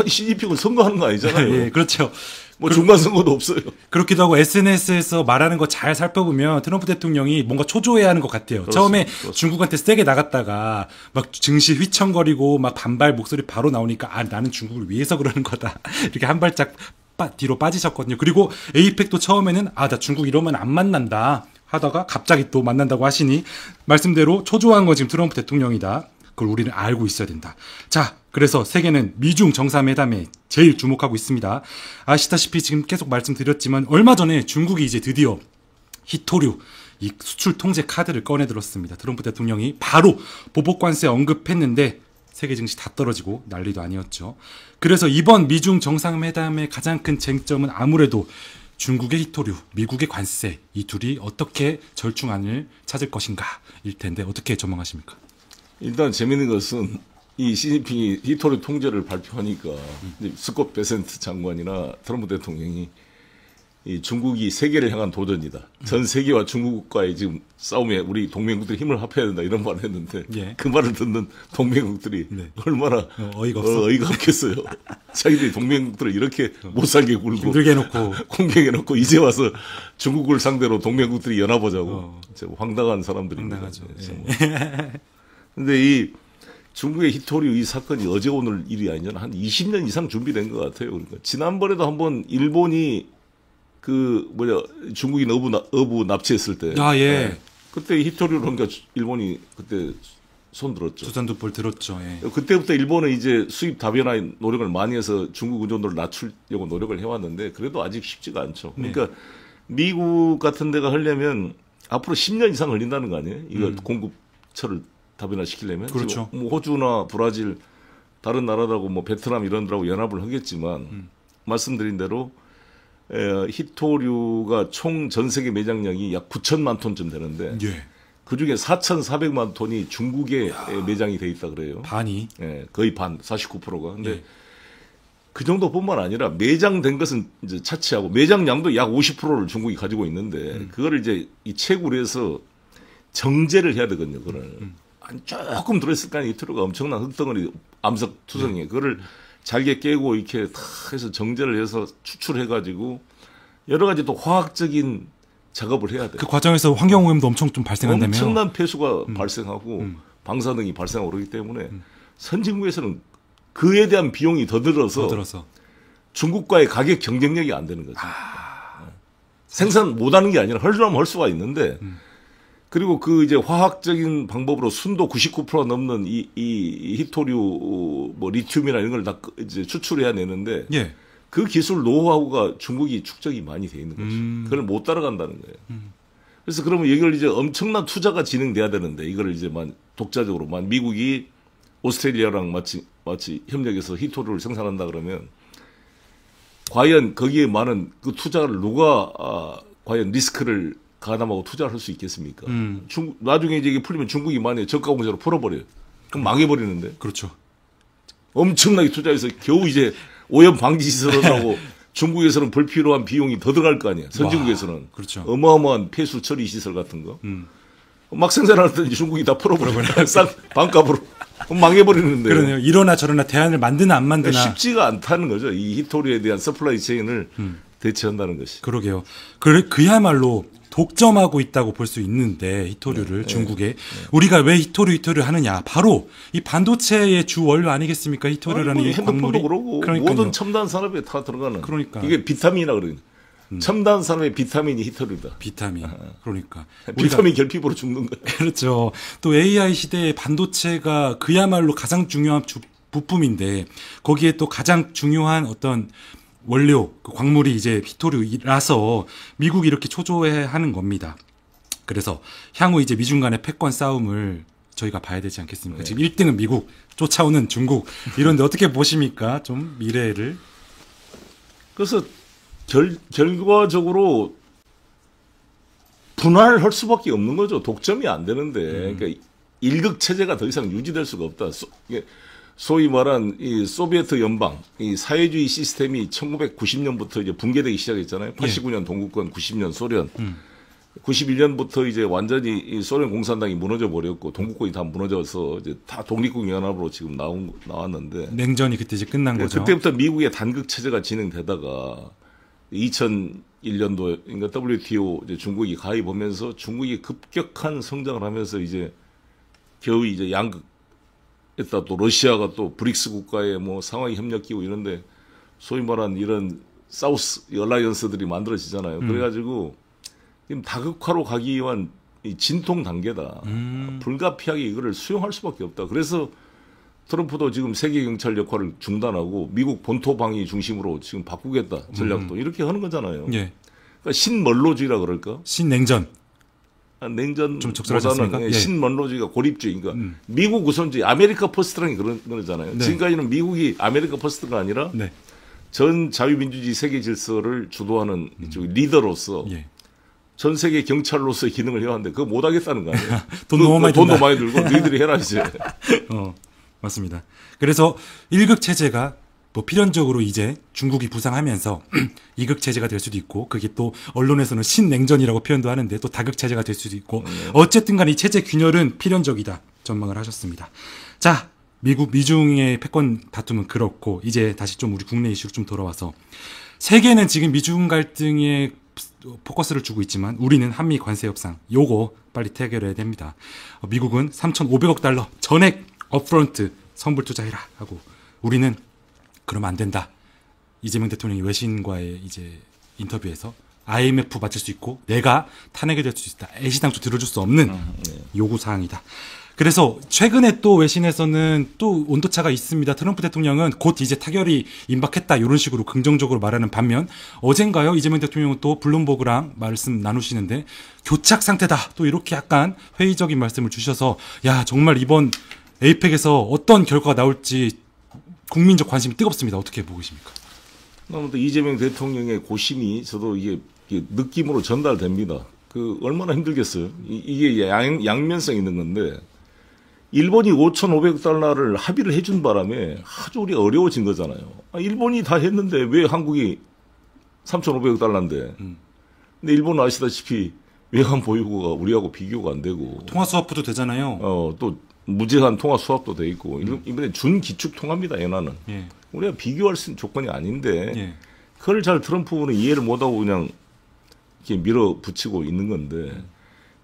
시진핑은 선거하는 거 아니잖아요. 예, 그렇죠. 뭐 중간 선거도 없어요. 그렇기도 하고 SNS에서 말하는 거 잘 살펴보면 트럼프 대통령이 뭔가 초조해하는 것 같아요. 처음에 중국한테 세게 나갔다가 막 증시 휘청거리고 막 반발 목소리 바로 나오니까 나는 중국을 위해서 그러는 거다. 이렇게 한 발짝 뒤로 빠지셨거든요. 그리고 에이펙도 처음에는 나 중국 이러면 안 만난다 하다가 갑자기 또 만난다고 하시니 말씀대로 초조한 건 지금 트럼프 대통령이다. 그걸 우리는 알고 있어야 된다. 자, 그래서 세계는 미중 정상회담에 제일 주목하고 있습니다. 아시다시피 지금 계속 말씀드렸지만 얼마 전에 중국이 이제 드디어 히토류 이 수출 통제 카드를 꺼내 들었습니다. 트럼프 대통령이 바로 보복 관세 언급했는데 세계 증시 다 떨어지고 난리도 아니었죠. 그래서 이번 미중 정상회담의 가장 큰 쟁점은 아무래도 중국의 히토류, 미국의 관세 이 둘이 어떻게 절충안을 찾을 것인가 일 텐데 어떻게 전망하십니까? 일단 재미있는 것은 이 시진핑이 히토류 통제를 발표하니까 스콧 베센트 장관이나 트럼프 대통령이 이 중국이 세계를 향한 도전이다. 전 세계와 중국과의 지금 싸움에 우리 동맹국들이 힘을 합해야 된다. 이런 말을 했는데 예. 그 말을 듣는 동맹국들이 네. 얼마나 어이가 없어. 어이가 없겠어요. 자기들이 동맹국들을 이렇게 못 살게 굴고 힘들게 해놓고 공격해놓고 이제 와서 중국을 상대로 동맹국들이 연합하자고 황당한 사람들입니다. 황당하죠. 근데 이 중국의 히토류 이 사건이 어제 오늘 일이 아니잖아. 한 20년 이상 준비된 것 같아요. 그러니까 지난번에도 한번 일본이 중국인 어부 납치했을 때. 아, 예. 그때 히토류를 그러니까 일본이 그때 손 들었죠. 두산두볼 들었죠. 예. 그때부터 일본은 이제 수입 다변화 노력을 많이 해서 중국 의존도를 낮추려고 노력을 해왔는데 그래도 아직 쉽지가 않죠. 그러니까 미국 같은 데가 하려면 앞으로 10년 이상 걸린다는 거 아니에요? 이거 공급처를 다변화시키려면. 그렇죠. 뭐 호주나 브라질 다른 나라들하고 뭐 베트남 이런 데하고 연합을 하겠지만 말씀드린 대로 히토류가 총 전 세계 매장량이 약 9천만 톤쯤 되는데 예. 그중에 4,400만 톤이 중국에 매장이 돼 있다 그래요. 반이. 예, 거의 반, 49%가. 근데 예. 그 정도뿐만 아니라 매장된 것은 이제 차치하고 매장량도 약 50%를 중국이 가지고 있는데 그거를 이제 이 채굴해서 정제를 해야 되거든요. 그걸 조금 들어있을 거 아니에요. 히토류가 엄청난 흙덩어리 암석 투성이에요. 그거를 잘게 깨고 이렇게 다 해서 정제를 해서 추출해가지고 여러 가지 또 화학적인 작업을 해야 돼요. 그 과정에서 환경오염도 엄청 좀 발생한다며요. 엄청난 폐수가 발생하고 방사능이 발생하고 그러기 때문에 선진국에서는 그에 대한 비용이 더 들어서 중국과의 가격 경쟁력이 안 되는 거죠. 생산 못하는 게 아니라 헐려면 할 수가 있는데 그리고 그 이제 화학적인 방법으로 순도 99% 넘는 이 히토류 뭐 리튬이나 이런 걸 다 이제 추출해야 되는데 예. 그 기술 노하우가 중국이 축적이 많이 돼 있는 거죠. 그걸 못 따라간다는 거예요. 그래서 그러면 이걸 이제 엄청난 투자가 진행돼야 되는데 이걸 이제 독자적으로 미국이 오스트레일리아랑 마치 협력해서 히토류를 생산한다 그러면 과연 거기에 많은 그 투자를 누가 과연 리스크를 가담하고 투자를 할 수 있겠습니까? 나중에 이제 이게 풀리면 중국이 만약에 저가 공제로 풀어버려요. 그럼 망해버리는데. 그렇죠. 엄청나게 투자해서 겨우 이제 오염 방지 시설을 하고 중국에서는 불필요한 비용이 더 들어갈 거 아니야. 선진국에서는. 그렇죠. 어마어마한 폐수 처리 시설 같은 거. 막 생산할 때 중국이 다 풀어버려요. 싹 반값으로. 망해버리는데. 그러네요. 이러나 저러나 대안을 만드나 안 만드나. 쉽지가 않다는 거죠. 이 히토류에 대한 서플라이 체인을 대체한다는 것이. 그러게요. 그야말로 독점하고 있다고 볼 수 있는데 히토류를 중국에 우리가 왜 히토류 하느냐 바로 이 반도체의 주 원료 아니겠습니까? 히토류라는 이 핸드폰도 그러고 그러니까요. 모든 첨단 산업에 다 들어가는. 그러니까 이게 비타민이라 그러는. 첨단 산업의 비타민이 히토류다. 비타민. 그러니까 비타민 결핍으로 죽는 거야. 그렇죠. 또 AI 시대의 반도체가 그야말로 가장 중요한 부품인데 거기에 또 가장 중요한 어떤 원료, 그 광물이 이제 히토류라서 미국이 이렇게 초조해 하는 겁니다. 그래서 향후 이제 미중 간의 패권 싸움을 저희가 봐야 되지 않겠습니까? 네. 지금 1등은 미국, 쫓아오는 중국, 이런데 어떻게 보십니까? 좀 미래를. 그래서 결과적으로 분할을 할 수밖에 없는 거죠. 독점이 안 되는데. 그러니까 일극 체제가 더 이상 유지될 수가 없다. 소위 말한 이 소비에트 연방, 이 사회주의 시스템이 1990년부터 이제 붕괴되기 시작했잖아요. 89년 동구권, 90년 소련, 91년부터 이제 완전히 이 소련 공산당이 무너져 버렸고 동구권이 다 무너져서 이제 다 독립국 연합으로 지금 나왔는데 냉전이 그때 이제 끝난 거죠. 그때부터 미국의 단극 체제가 진행되다가 2001년도 그러니까 WTO 이제 중국이 가입하면서 중국이 급격한 성장을 하면서 이제 겨우 이제 양극 했다 또 러시아가 또 브릭스 국가의 뭐 상하이 협력 기구 이런데 소위 말한 이런 사우스 얼라이언스들이 만들어지잖아요. 그래가지고 지금 다극화로 가기 위한 이 진통 단계다. 불가피하게 이거를 수용할 수밖에 없다. 그래서 트럼프도 지금 세계 경찰 역할을 중단하고 미국 본토 방위 중심으로 지금 바꾸겠다 전략도 이렇게 하는 거잖아요. 예. 그러니까 신먼로주의라 그럴까? 신냉전. 냉전보다는 신먼로주의가 고립주의. 그러니까 미국 우선주의, 아메리카 퍼스트라는 그런 거잖아요. 네. 지금까지는 미국이 아메리카 퍼스트가 아니라 전 자유민주주의 세계 질서를 주도하는 리더로서 전 세계 경찰로서의 기능을 해야 하는데 그거 못 하겠다는 거 아니에요. 돈도 많이 들고 너희들이 해라 이제. 맞습니다. 그래서 일극 체제가 뭐 필연적으로 이제 중국이 부상하면서 이극 체제가 될 수도 있고, 그게 또 언론에서는 신냉전이라고 표현도 하는데 또 다극 체제가 될 수도 있고, 어쨌든 간에 이 체제 균열은 필연적이다 전망을 하셨습니다. 자, 미중의 패권 다툼은 그렇고, 이제 다시 좀 우리 국내 이슈로 좀 돌아와서, 세계는 지금 미중 갈등에 포커스를 주고 있지만 우리는 한미 관세 협상 요거 빨리 타결해야 됩니다. 미국은 3,500억 달러 전액 업프런트 선불 투자해라 하고, 우리는 그러면 안 된다. 이재명 대통령이 외신과의 이제 인터뷰에서 IMF 맞을 수 있고 내가 탄핵이 될 수 있다. 애시당초 들어줄 수 없는 요구 사항이다. 그래서 최근에 또 외신에서는 또 온도차가 있습니다. 트럼프 대통령은 곧 이제 타결이 임박했다 이런 식으로 긍정적으로 말하는 반면, 어젠가요 이재명 대통령은 또 블룸버그랑 말씀 나누시는데 교착 상태다 또 이렇게 약간 회의적인 말씀을 주셔서, 야 정말 이번 에이펙에서 어떤 결과가 나올지 국민적 관심이 뜨겁습니다. 어떻게 보고 계십니까? 아무튼 이재명 대통령의 고심이 저도 이게 느낌으로 전달됩니다. 그 얼마나 힘들겠어요. 이게 양면성 있는 건데, 일본이 5,500달러를 합의를 해준 바람에 아주 우리 어려워진 거잖아요. 일본이 다 했는데 왜 한국이 3,500달러인데. 근데 일본은 아시다시피 외환 보유고가 우리하고 비교가 안 되고. 통화 수합도 되잖아요. 또 무제한 통화 수합도 돼 있고. 이번에 준기축 통화입니다, 엔화는. 예. 우리가 비교할 수 있는 조건이 아닌데. 예. 그걸 잘 트럼프는 이해를 못하고 그냥 이렇게 밀어붙이고 있는 건데,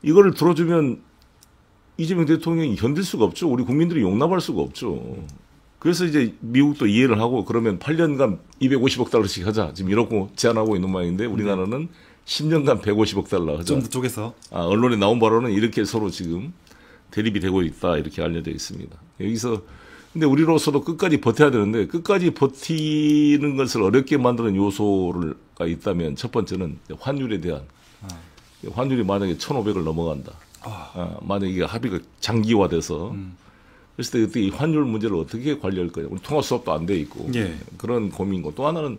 이거를 들어주면 이재명 대통령이 견딜 수가 없죠. 우리 국민들이 용납할 수가 없죠. 그래서 이제 미국도 이해를 하고, 그러면 8년간 250억 달러씩 하자. 지금 이러고 제안하고 있는 모양인데, 우리나라는 10년간 150억 달러 하자. 좀 쪽에서. 언론에 나온 바로는 이렇게 서로 지금 대립이 되고 있다. 이렇게 알려져 있습니다. 여기서 근데 우리로서도 끝까지 버텨야 되는데, 끝까지 버티는 것을 어렵게 만드는 요소가 있다면, 첫 번째는 환율에 대한, 환율이 만약에 1,500을 넘어간다. 만약에 이게 합의가 장기화돼서, 그랬을 때 그때 이 환율 문제를 어떻게 관리할 거냐. 우리 통화 수업도 안 돼 있고. 예. 그런 고민이고, 또 하나는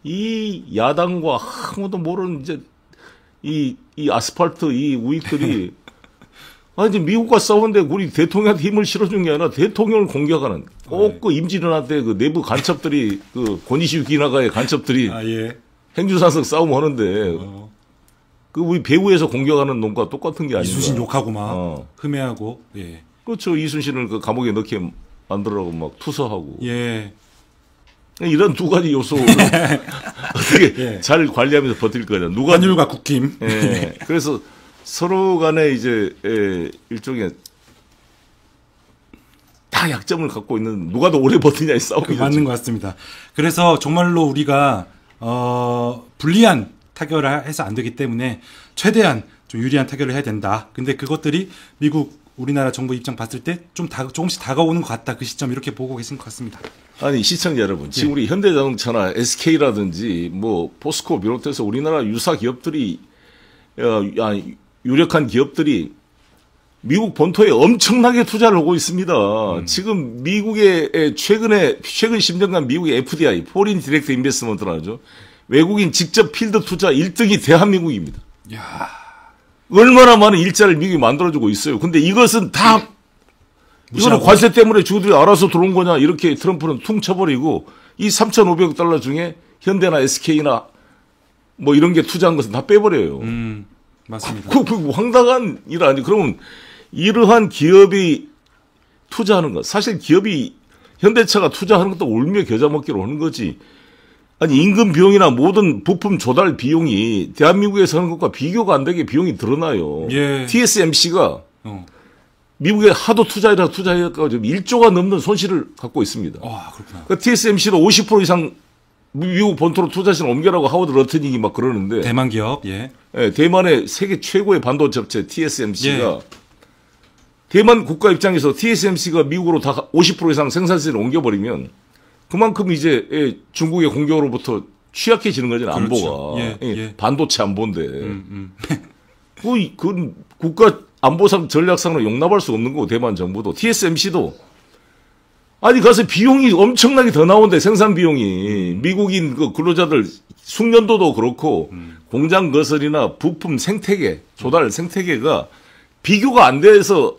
이 야당과 아무도 모르는 이제 이 아스팔트 이 우익들이 이제 미국과 싸우는데 우리 대통령한테 힘을 실어준 게 아니라 대통령을 공격하는, 꼭 그 임진왜란 그 내부 간첩들이, 그 권위시우 기나가의 간첩들이 행주산석 싸움 하는데, 그 우리 배후에서 공격하는 놈과 똑같은 게 아닌가. 이순신 욕하고 막 흠해하고. 예. 그렇죠. 이순신을 그 감옥에 넣게 만들라고 막 투서하고. 예. 이런 두 가지 요소 어떻게 잘 관리하면서 버틸 거냐. 누가 환율과 국힘. 예. 그래서 서로 간에 이제 일종의 다 약점을 갖고 있는, 누가 더 오래 버티냐의 싸움이죠. 맞는 것 같습니다. 그래서 정말로 우리가 불리한 타결을 해서 안 되기 때문에 최대한 좀 유리한 타결을 해야 된다. 근데 그것들이 미국, 우리나라 정부 입장 봤을 때 좀 조금씩 다가오는 것 같다. 그 시점 이렇게 보고 계신 것 같습니다. 아니, 시청자 여러분, 지금 우리 현대자동차나 SK라든지 뭐 포스코 비롯해서 우리나라 유사 기업들이, 유력한 기업들이 미국 본토에 엄청나게 투자를 하고 있습니다. 지금 미국의 최근 10년간 미국의 FDI, 포린 디렉트 인베스트먼트라 하죠. 외국인 직접 필드 투자 1등이 대한민국입니다. 야, 얼마나 많은 일자리를 미국이 만들어주고 있어요. 근데 이것은 다, 이거는 관세 때문에 주들이 알아서 들어온 거냐, 이렇게 트럼프는 퉁쳐버리고, 이 3,500달러 중에 현대나 SK나 뭐 이런 게 투자한 것은 다 빼버려요. 맞습니다. 그 황당한 일 아니. 그러면 이러한 기업이 투자하는 것, 사실 기업이, 현대차가 투자하는 것도 울며 겨자 먹기로 하는 거지. 아니, 임금 비용이나 모든 부품 조달 비용이 대한민국에서 하는 것과 비교가 안 되게 비용이 드러나요. 예. TSMC가 미국에 하도 투자해가지고 1조가 넘는 손실을 갖고 있습니다. 그렇구나. 그러니까 TSMC도 50% 이상 미국 본토로 투자신 옮겨라고 하워드 러트닉이 막 그러는데. 대만 기업, 예. 예, 대만의 세계 최고의 반도체 업체 TSMC가, 대만 국가 입장에서 TSMC가 미국으로 다 50% 이상 생산세를 옮겨버리면 그만큼 이제 중국의 공격으로부터 취약해지는 거잖아요. 그렇죠. 안보가. 반도체 안보인데. 그 국가 안보상 전략상으로 용납할 수 없는 거고, 대만 정부도. TSMC도. 아니, 가서 비용이 엄청나게 더 나오는데, 생산 비용이. 미국인 그 근로자들 숙련도도 그렇고, 공장 거설이나 부품 생태계, 조달 생태계가 비교가 안 돼서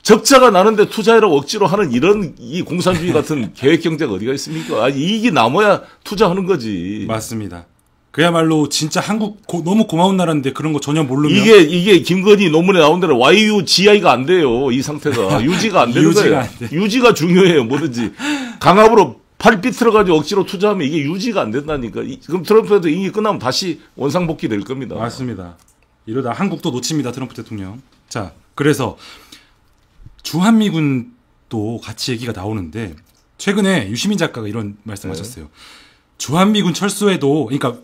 적자가 나는데 투자해라고 억지로 하는 이런 이 공산주의 같은 계획 경제가 어디가 있습니까? 아니, 이익이 남아야 투자하는 거지. 맞습니다. 그야말로 진짜 한국 너무 고마운 나라인데 그런 거 전혀 모르면 이게 김건희 논문에 나온 대로 YUGI가 안 돼요. 이 상태가 유지가 안 되는 거예요. 유지가 중요해요. 뭐든지 강압으로 팔 삐틀어가지고 억지로 투자하면 이게 유지가 안 된다니까. 그럼 트럼프도 임기 끝나면 다시 원상복귀 될 겁니다. 맞습니다. 이러다 한국도 놓칩니다. 트럼프 대통령. 자, 그래서 주한미군도 같이 얘기가 나오는데 최근에 유시민 작가가 이런 말씀하셨어요. 주한미군 철수에도 그러니까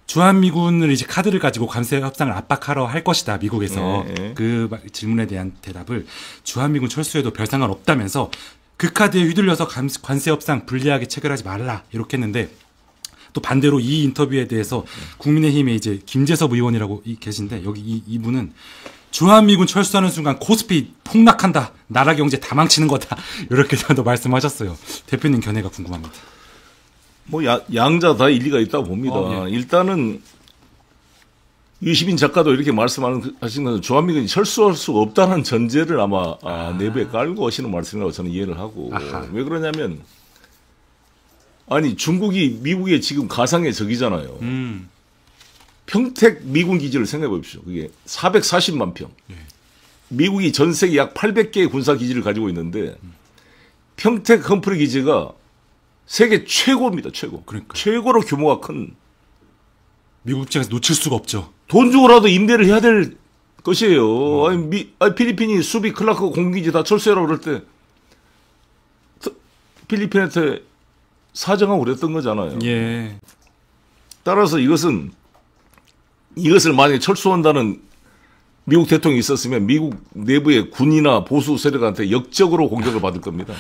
주한미군을 이제 카드를 가지고 관세 협상을 압박하러 할 것이다. 미국에서 그 질문에 대한 대답을 주한미군 철수에도 별 상관 없다면서 그 카드에 휘둘려서 관세 협상 불리하게 체결하지 말라 이렇게 했는데 또 반대로 이 인터뷰에 대해서 국민의힘의 이제 김재섭 의원이라고 계신데 여기 이분은 주한미군 철수하는 순간 코스피 폭락한다. 나라 경제 다 망치는 거다. 이렇게 또 말씀하셨어요. 대표님 견해가 궁금합니다. 뭐 양자 다 일리가 있다고 봅니다. 일단은 유시민 작가도 이렇게 말씀하신 것은 주한미군이 철수할 수 없다는 전제를 아마 내부에 깔고 하시는 말씀이라고 저는 이해를 하고 왜 그러냐면 아니 중국이 미국의 지금 가상의 적이잖아요. 평택 미군 기지를 생각해 보십시오. 그게 440만 평. 미국이 전 세계 약 800개의 군사 기지를 가지고 있는데 평택 험프리 기지가 세계 최고입니다. 최고. 그러니까. 최고로 규모가 큰. 미국 입장에서 놓칠 수가 없죠. 돈 주고라도 임대를 해야 될 것이에요. 아니, 필리핀이 수비 클라크 공기지 다 철수해라고 그럴 때 필리핀한테 사정하고 그랬던 거잖아요. 예. 따라서 이것을 만약에 철수한다는 미국 대통령이 있었으면 미국 내부의 군이나 보수 세력한테 역적으로 공격을 받을 겁니다.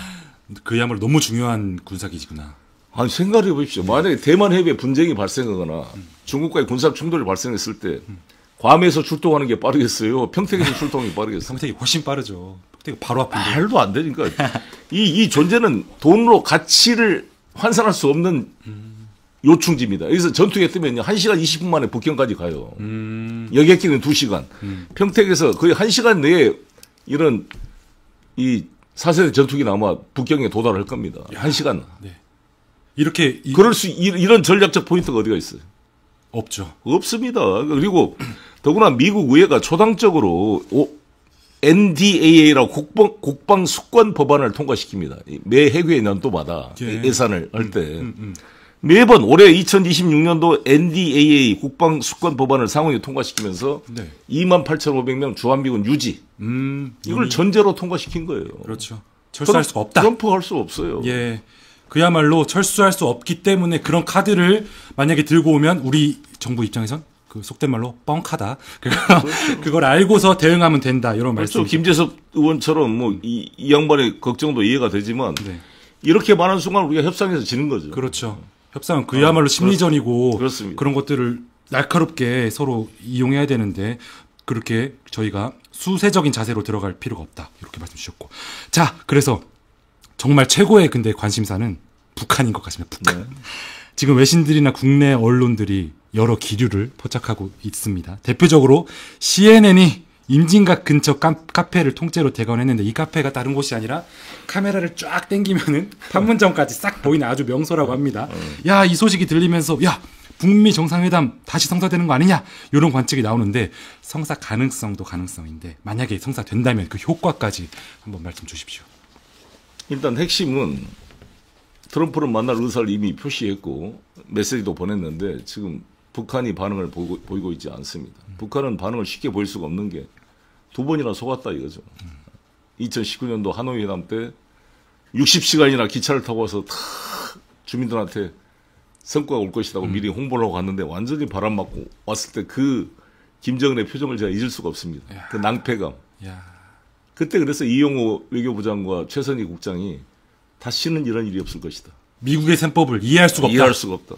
그야말로 너무 중요한 군사기지구나. 아니, 생각해 보십시오. 만약에 대만 해변에 분쟁이 발생하거나 중국과의 군사 충돌이 발생했을 때 괌에서 출동하는 게 빠르겠어요? 평택에서 출동하는 게 빠르겠어요? 평택이 훨씬 빠르죠. 평택이 바로 앞인데. 말도 안 되니까. 이 존재는 돈으로 가치를 환산할 수 없는 요충지입니다. 여기서 전투에 뜨면 1시간 20분 만에 북경까지 가요. 여객기는 2시간. 평택에서 거의 1시간 내에 이런 이 4세대 전투기는 아마 북경에 도달할 겁니다. 1시간. 네. 이렇게 이런 전략적 포인트가 어디가 있어요? 없죠. 없습니다. 그리고 더구나 미국 의회가 초당적으로 NDAA라고 국방 수권 법안을 통과시킵니다. 매 해외 연도마다 예산을 할 때 매번 올해 2026년도 NDAA 국방 수권 법안을 상원이 통과시키면서 28,500명 주한미군 유지 이걸 전제로 통과시킨 거예요. 그렇죠. 철수할 수가 없다. 점프할 수 없어요. 예. 그야말로 철수할 수 없기 때문에 그런 카드를 만약에 들고 오면 우리 정부 입장에선 그 속된 말로 뻥카다. 그렇죠. 그걸 알고서 대응하면 된다. 이런 그렇죠. 말씀. 김재섭 의원처럼 뭐 이 양반의 걱정도 이해가 되지만 이렇게 말하는 순간 우리가 협상에서 지는 거죠. 그렇죠. 협상은 그야말로 심리전이고 그렇습니다. 그런 것들을 날카롭게 서로 이용해야 되는데 그렇게 저희가 수세적인 자세로 들어갈 필요가 없다. 이렇게 말씀 주셨고. 자, 그래서 정말 최고의 근데 관심사는 북한인 것 같습니다. 북한. 지금 외신들이나 국내 언론들이 여러 기류를 포착하고 있습니다. 대표적으로 CNN이 임진각 근처 카페를 통째로 대관했는데 이 카페가 다른 곳이 아니라 카메라를 쫙 당기면은 판문점까지 싹 보이는 아주 명소라고 합니다. 야, 이 소식이 들리면서 야, 북미 정상회담 다시 성사되는 거 아니냐? 이런 관측이 나오는데 성사 가능성도 가능성인데 만약에 성사된다면 그 효과까지 한번 말씀 주십시오. 일단 핵심은 트럼프를 만날 의사를 이미 표시했고 메시지도 보냈는데 지금 북한이 반응을 보이고 있지 않습니다. 북한은 반응을 쉽게 보일 수가 없는 게 2번이나 속았다 이거죠. 2019년도 하노이 회담 때 60시간이나 기차를 타고 와서 다 주민들한테 성과가 올 것이라고 미리 홍보를 하고 갔는데 완전히 바람 맞고 왔을 때 그 김정은의 표정을 제가 잊을 수가 없습니다. 그 낭패감. 그때 그래서 이용호 외교부장과 최선희 국장이 다시는 이런 일이 없을 것이다. 미국의 셈법을 이해할 수가 없다. 이해할 수가 없다.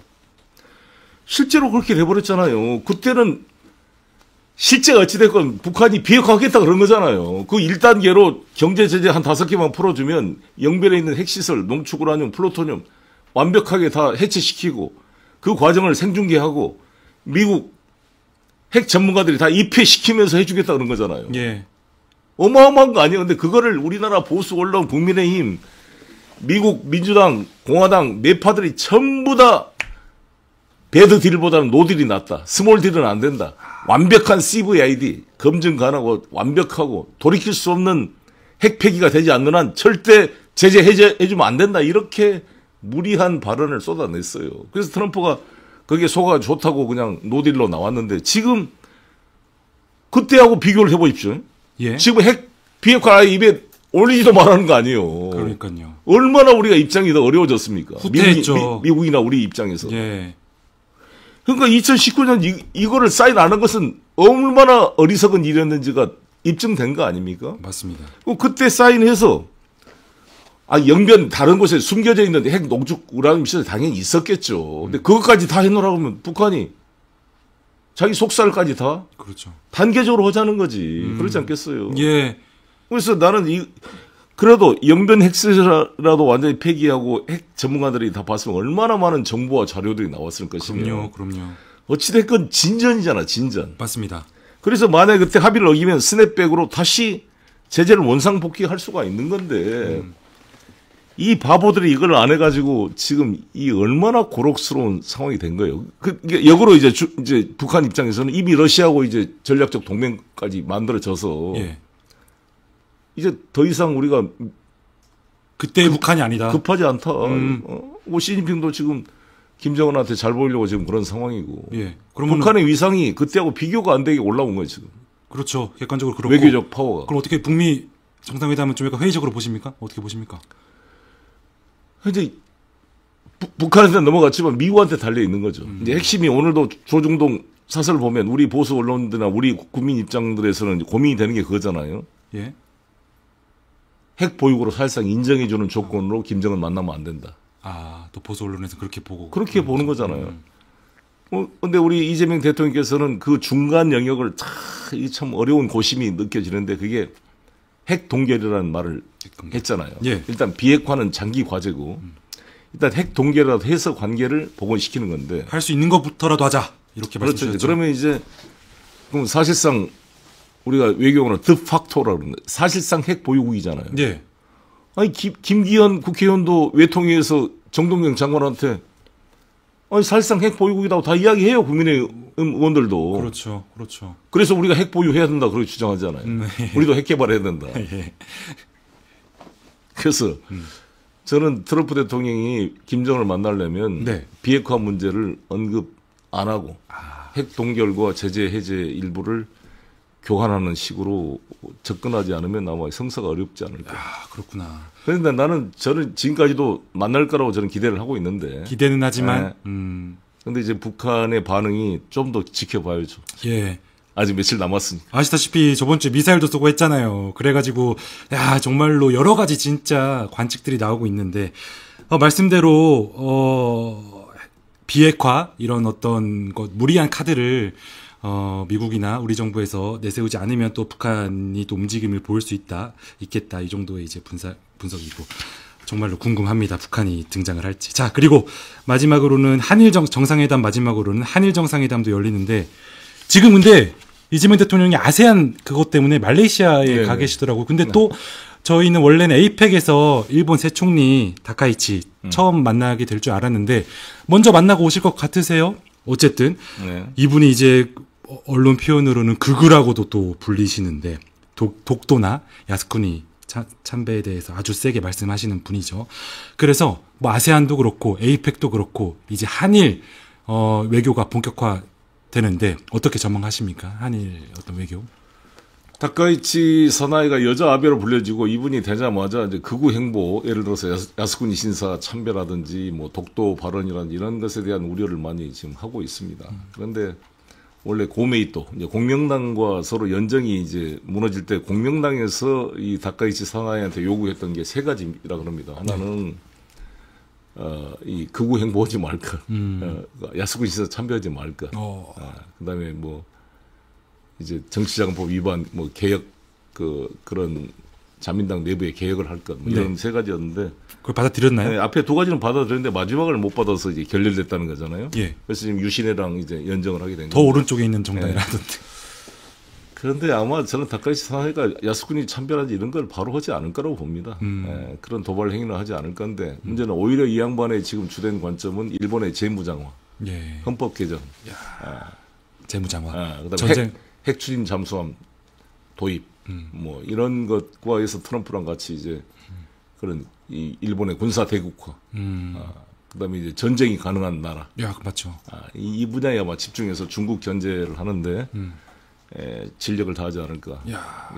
실제로 그렇게 돼버렸잖아요. 그때는 실제가 어찌됐건 북한이 비핵화하겠다 그런 거잖아요. 그 1단계로 경제 제재 한 5개만 풀어주면 영변에 있는 핵시설, 농축우라늄, 플루토늄 완벽하게 다 해체시키고 그 과정을 생중계하고 미국 핵 전문가들이 다 입회시키면서 해주겠다 그런 거잖아요. 예. 어마어마한 거 아니에요. 근데 그거를 우리나라 보수 언론, 국민의힘, 미국 민주당, 공화당 매파들이 전부 다 배드 딜보다는 노 딜이 낫다. 스몰 딜은 안 된다. 완벽한 CVID, 검증 가능하고 완벽하고 돌이킬 수 없는 핵 폐기가 되지 않는 한 절대 제재 해제해주면 안 된다. 이렇게 무리한 발언을 쏟아냈어요. 그래서 트럼프가 거기에 속아 좋다고 그냥 노딜로 나왔는데 지금 그때하고 비교를 해보십시오. 예. 지금 핵 비핵화 입에 올리지도 말하는 거 아니에요. 그러니까요. 얼마나 우리가 입장이 더 어려워졌습니까? 후퇴했죠. 미국이나 우리 입장에서. 예. 그러니까 2019년 이거를 사인 안 한 것은 얼마나 어리석은 일이었는지가 입증된 거 아닙니까? 맞습니다. 그때 사인해서 영변 다른 곳에 숨겨져 있는 핵 농축 우라늄 시설 당연히 있었겠죠. 근데 그것까지 다 해놓으라고 하면 북한이 자기 속살까지 다 그렇죠. 단계적으로 하자는 거지. 그렇지 않겠어요? 예. 그래서 나는 그래도 영변 핵시설이라도 완전히 폐기하고 핵 전문가들이 다 봤으면 얼마나 많은 정보와 자료들이 나왔을 것이며. 그럼요. 어찌됐건 진전이잖아, 진전. 맞습니다. 그래서 만약에 그때 합의를 어기면 스냅백으로 다시 제재를 원상복귀할 수가 있는 건데 이 바보들이 이걸 안 해가지고 지금 이 얼마나 고록스러운 상황이 된 거예요. 이게 역으로 이제 북한 입장에서는 이미 러시아하고 이제 전략적 동맹까지 만들어져서 예. 이제 더 이상 우리가 그때의 북한이 아니다. 급하지 않다. 뭐 시진핑도 지금 김정은한테 잘 보이려고 지금 그런 상황이고. 예. 그러면 북한의 위상이 그때하고 비교가 안 되게 올라온 거예요 지금. 그렇죠. 객관적으로 그렇고. 외교적 파워가. 그럼 어떻게 북미 정상회담은 좀 약간 회의적으로 보십니까? 어떻게 보십니까? 이제 북한한테 넘어갔지만 미국한테 달려 있는 거죠. 이제 핵심이 오늘도 조중동 사설을 보면 우리 보수 언론들이나 우리 국민 입장들에서는 고민이 되는 게 그거잖아요. 예. 핵 보유국으로 사실상 인정해주는 조건으로 김정은 만나면 안 된다. 또 보수 언론에서 그렇게 보고. 그렇게 보는 거잖아요. 근데 우리 이재명 대통령께서는 그 중간 영역을 참 어려운 고심이 느껴지는데 그게 핵 동결이라는 말을 했잖아요. 예. 일단 비핵화는 장기 과제고 일단 핵 동결이라도 해서 관계를 복원시키는 건데. 할 수 있는 것부터라도 하자. 이렇게 그렇죠. 말씀하셨죠. 그러면 이제 그럼 사실상 우리가 외교원은 드팍토라고 그러는데 사실상 핵 보유국이잖아요. 예. 아니 김기현 국회의원도 외통위에서 정동영 장관한테 사실상 핵 보유국이라고 다 이야기해요. 국민의힘 의원들도. 그렇죠. 그렇죠. 그래서 우리가 핵 보유해야 된다 그렇게 주장하잖아요. 우리도 핵 개발해야 된다. 예. 그래서 저는 트럼프 대통령이 김정은을 만나려면 네. 비핵화 문제를 언급 안 하고 핵 동결과 제재 해제 일부를 교환하는 식으로 접근하지 않으면 아마 성사가 어렵지 않을까. 그렇구나. 그런데 저는 지금까지도 만날 거라고 저는 기대를 하고 있는데. 기대는 하지만. 근데 이제 북한의 반응이 좀 더 지켜봐야죠. 예. 아직 며칠 남았으니까. 아시다시피 저번 주에 미사일도 쏘고 했잖아요. 그래가지고 정말로 여러 가지 진짜 관측들이 나오고 있는데 말씀대로 비핵화 이런 어떤 무리한 카드를 미국이나 우리 정부에서 내세우지 않으면 또 북한이 또 움직임을 보일 수 있겠다. 이 정도의 이제 분석이고. 정말로 궁금합니다. 북한이 등장을 할지. 자, 그리고 마지막으로는 정상회담 마지막으로는 한일 정상회담도 열리는데 지금 근데 이재명 대통령이 아세안 그것 때문에 말레이시아에 가 계시더라고요. 근데 또 저희는 원래는 에이펙에서 일본 새 총리 다카이치 처음 만나게 될 줄 알았는데 먼저 만나고 오실 것 같으세요? 어쨌든 이분이 이제 언론 표현으로는 극우라고도 또 불리시는데 독도나 야스쿠니 참배에 대해서 아주 세게 말씀하시는 분이죠. 그래서 아세안도 그렇고 에이펙도 그렇고 이제 한일 외교가 본격화되는데 어떻게 전망하십니까? 한일 어떤 외교? 다카이치 사나이가 여자 아베로 불려지고 이분이 되자마자 이제 극우 행보, 예를 들어서 야스쿠니 신사 참배라든지 뭐 독도 발언이라든지 이런 것에 대한 우려를 많이 지금 하고 있습니다. 그런데 원래 고메이토, 이제 공명당과 서로 연정이 이제 무너질 때 공명당에서 이 다카이치 사나이한테 요구했던 게 세 가지라 그럽니다. 하나는 이 극우 행보하지 말까, 야스쿠니 신사 참배하지 말까. 그다음에 뭐 이제 정치자금법 위반, 뭐 개혁 그런 자민당 내부의 개혁을 할 것, 뭐 이런 세 가지였는데. 그걸 받아들였나요? 네, 앞에 두 가지는 받아들였는데 마지막을 못 받아서 이제 결렬됐다는 거잖아요. 예. 그래서 지금 유신회랑 이제 연정을 하게 된 더 겁니다. 오른쪽에 있는 정당이라던데. 그런데 아마 저는 다카이치 사나이가 야스쿠니 참배라든지 이런 걸 바로 하지 않을 거라고 봅니다. 그런 도발 행위는 하지 않을 건데 문제는 오히려 이 양반의 지금 주된 관점은 일본의 재무장화, 예. 헌법 개정, 재무장화, 그다음에 전쟁, 핵 추진 잠수함 도입, 뭐 이런 것과 해서 트럼프랑 같이 이제 그런 이 일본의 군사 대국화, 그다음에 이제 전쟁이 가능한 나라, 야, 맞죠. 이 분야에 아마 집중해서 중국 견제를 하는데. 진력을 다하지 않을까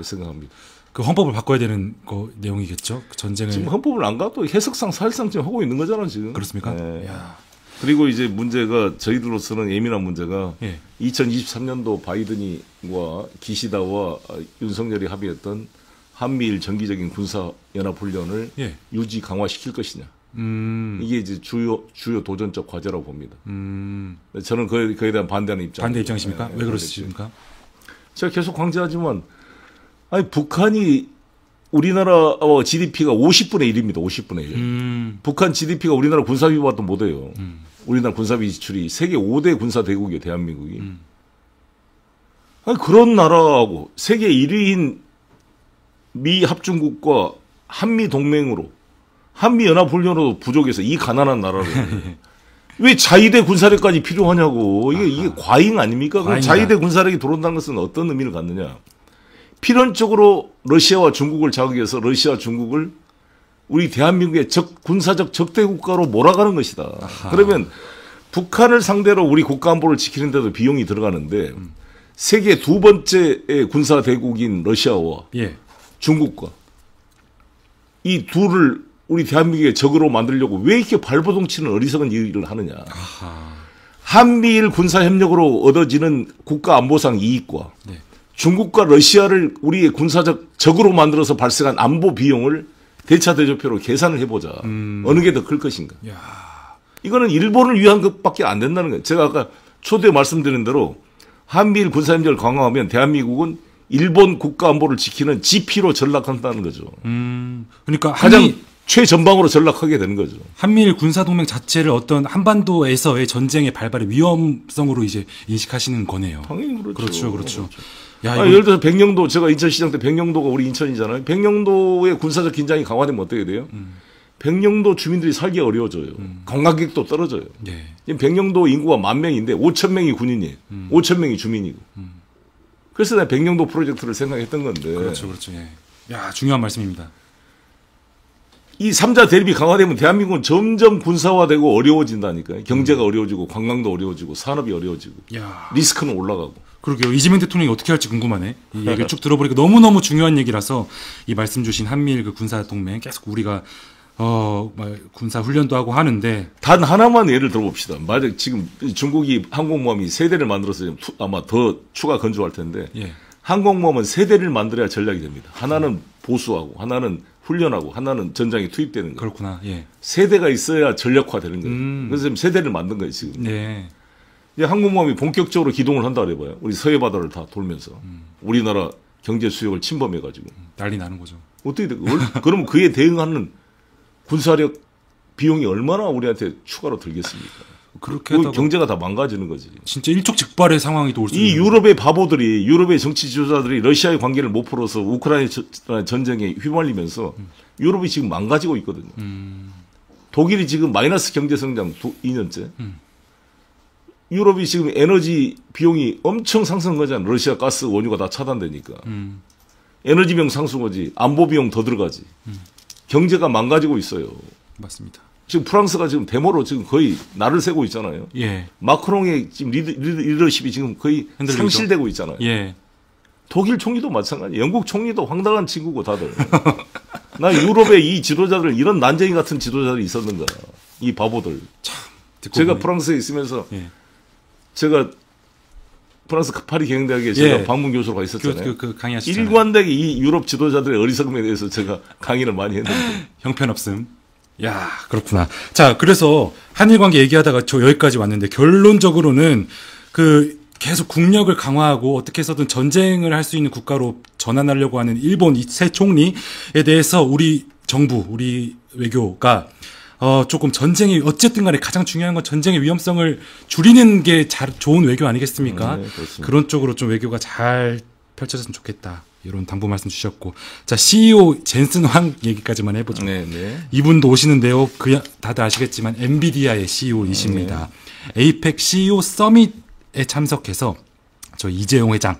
생각합니다. 그 헌법을 바꿔야 되는 거 내용이겠죠? 그 전쟁을 지금 헌법을 안 가도 해석상 사실상 지금 하고 있는 거잖아 지금. 그렇습니까? 야. 그리고 이제 문제가 저희들로서는 예민한 문제가 예. 2023년도 바이든과 기시다와 윤석열이 합의했던 한미일 정기적인 군사 연합 훈련을 예. 유지 강화시킬 것이냐. 이게 이제 주요 도전적 과제라고 봅니다. 저는 그에 대한 반대하는 입장. 반대 입장이십니까? 왜 그러십니까? 제가 계속 강조하지만, 아니, 북한이 우리나라 GDP가 50분의 1입니다. 50분의 1. 북한 GDP가 우리나라 군사비보다 못해요. 우리나라 군사비 지출이 세계 5대 군사 대국이에요. 대한민국이. 아니, 그런 나라하고 세계 1위인 미 합중국과 한미 동맹으로 한미 연합훈련으로 부족해서 이 가난한 나라를 왜 자위대 군사력까지 필요하냐고. 이게 과잉 아닙니까? 그럼 자위대 군사력이 들어온다는 것은 어떤 의미를 갖느냐. 필연적으로 러시아와 중국을 자극해서 러시아와 중국을 우리 대한민국의 군사적 적대 국가로 몰아가는 것이다. 아하. 그러면 북한을 상대로 우리 국가안보를 지키는 데도 비용이 들어가는데 세계 두 번째 군사 대국인 러시아와 중국과 이 둘을 우리 대한민국의 적으로 만들려고 왜 이렇게 발버둥 치는 어리석은 일을 하느냐. 아하. 한미일 군사협력으로 얻어지는 국가안보상 이익과 중국과 러시아를 우리의 군사적 적으로 만들어서 발생한 안보 비용을 대차대조표로 계산을 해보자. 어느 게 더 클 것인가. 야. 이거는 일본을 위한 것밖에 안 된다는 거예요. 제가 아까 초대에 말씀드린 대로 한미일 군사협력을 강화하면 대한민국은 일본 국가안보를 지키는 지피로 전락한다는 거죠. 그러니까 가장 최전방으로 전락하게 되는 거죠. 한미일 군사동맹 자체를 어떤 한반도에서의 전쟁의 발발의 위험성으로 이제 인식하시는 거네요. 당연히 그렇죠. 그렇죠. 야, 예를 들어서 백령도, 제가 인천시장 때 백령도가 우리 인천이잖아요. 백령도의 군사적 긴장이 강화되면 어떻게 돼요? 백령도 주민들이 살기 어려워져요. 관광객도 떨어져요. 지금 백령도 인구가 10,000명인데 5,000명이 군인이에요. 5,000명이 주민이고. 그래서 내가 백령도 프로젝트를 생각했던 건데. 그렇죠. 야, 중요한 말씀입니다. 이 3자 대립이 강화되면 대한민국은 점점 군사화되고 어려워진다니까요. 경제가 어려워지고 관광도 어려워지고 산업이 어려워지고 리스크는 올라가고. 그러게요. 이재명 대통령이 어떻게 할지 궁금하네. 이 얘기를 쭉 들어보니까 너무너무 중요한 얘기라서 이 말씀 주신 한미일 그 군사동맹 계속 우리가 군사 훈련도 하고 하는데 단 하나만 예를 들어봅시다. 만약 지금 중국이 항공모함이 3대를 만들어서 아마 더 추가 건조할 텐데 항공모함은 3대를 만들어야 전략이 됩니다. 하나는 보수하고 하나는 훈련하고 하나는 전장에 투입되는 거예요. 그렇구나. 3대가 있어야 전력화되는 거예요. 그래서 지금 3대를 만든 거예요. 지금. 이제 항공모함이 본격적으로 기동을 한다 그래봐요. 우리 서해 바다를 다 돌면서 우리나라 경제 수역을 침범해가지고 난리 나는 거죠. 어떻게 돼? 그러면 그에 대응하는 군사력 비용이 얼마나 우리한테 추가로 들겠습니까? 그렇게 하다가 경제가 다 망가지는 거지. 진짜 일촉즉발의 상황이 또 올 수 있는. 이 유럽의 바보들이, 유럽의 정치 지도자들이 러시아의 관계를 못 풀어서 우크라이나 전쟁에 휘말리면서 유럽이 지금 망가지고 있거든요. 독일이 지금 마이너스 경제 성장 2년째. 유럽이 지금 에너지 비용이 엄청 상승하잖아요. 러시아 가스 원유가 다 차단되니까. 에너지 비용 상승하지, 안보 비용 더 들어가지. 경제가 망가지고 있어요. 맞습니다. 지금 프랑스가 지금 데모로 지금 거의 날을 새고 있잖아요. 마크롱의 지금 리더십이 지금 거의 흔들리죠. 상실되고 있잖아요. 독일 총리도 마찬가지. 영국 총리도 황당한 친구고 다들. 나 유럽의 이 지도자들 이런 난쟁이 같은 지도자들이 있었는가. 이 바보들. 참. 제가 프랑스에 있으면서 제가 프랑스 파리 경영대학에 제가 방문 교수로 가 있었잖아요. 강의하시잖아요. 일관되게 이 유럽 지도자들의 어리석음에 대해서 제가 강의를 많이 했는데. 형편없음. 야, 그렇구나. 자, 그래서 한일 관계 얘기하다가 저 여기까지 왔는데 결론적으로는 계속 국력을 강화하고 어떻게 해서든 전쟁을 할 수 있는 국가로 전환하려고 하는 일본 이 새 총리에 대해서 우리 정부, 우리 외교가 조금 전쟁이 어쨌든 간에 가장 중요한 건 전쟁의 위험성을 줄이는 게 좋은 외교 아니겠습니까? 그런 쪽으로 좀 외교가 잘 펼쳐졌으면 좋겠다. 이런 당부 말씀 주셨고, 자, CEO 젠슨 황 얘기까지만 해보죠. 네, 네. 이분도 오시는데요. 다들 아시겠지만 엔비디아의 CEO이십니다. 에이펙 CEO 서밋에 참석해서 저 이재용 회장,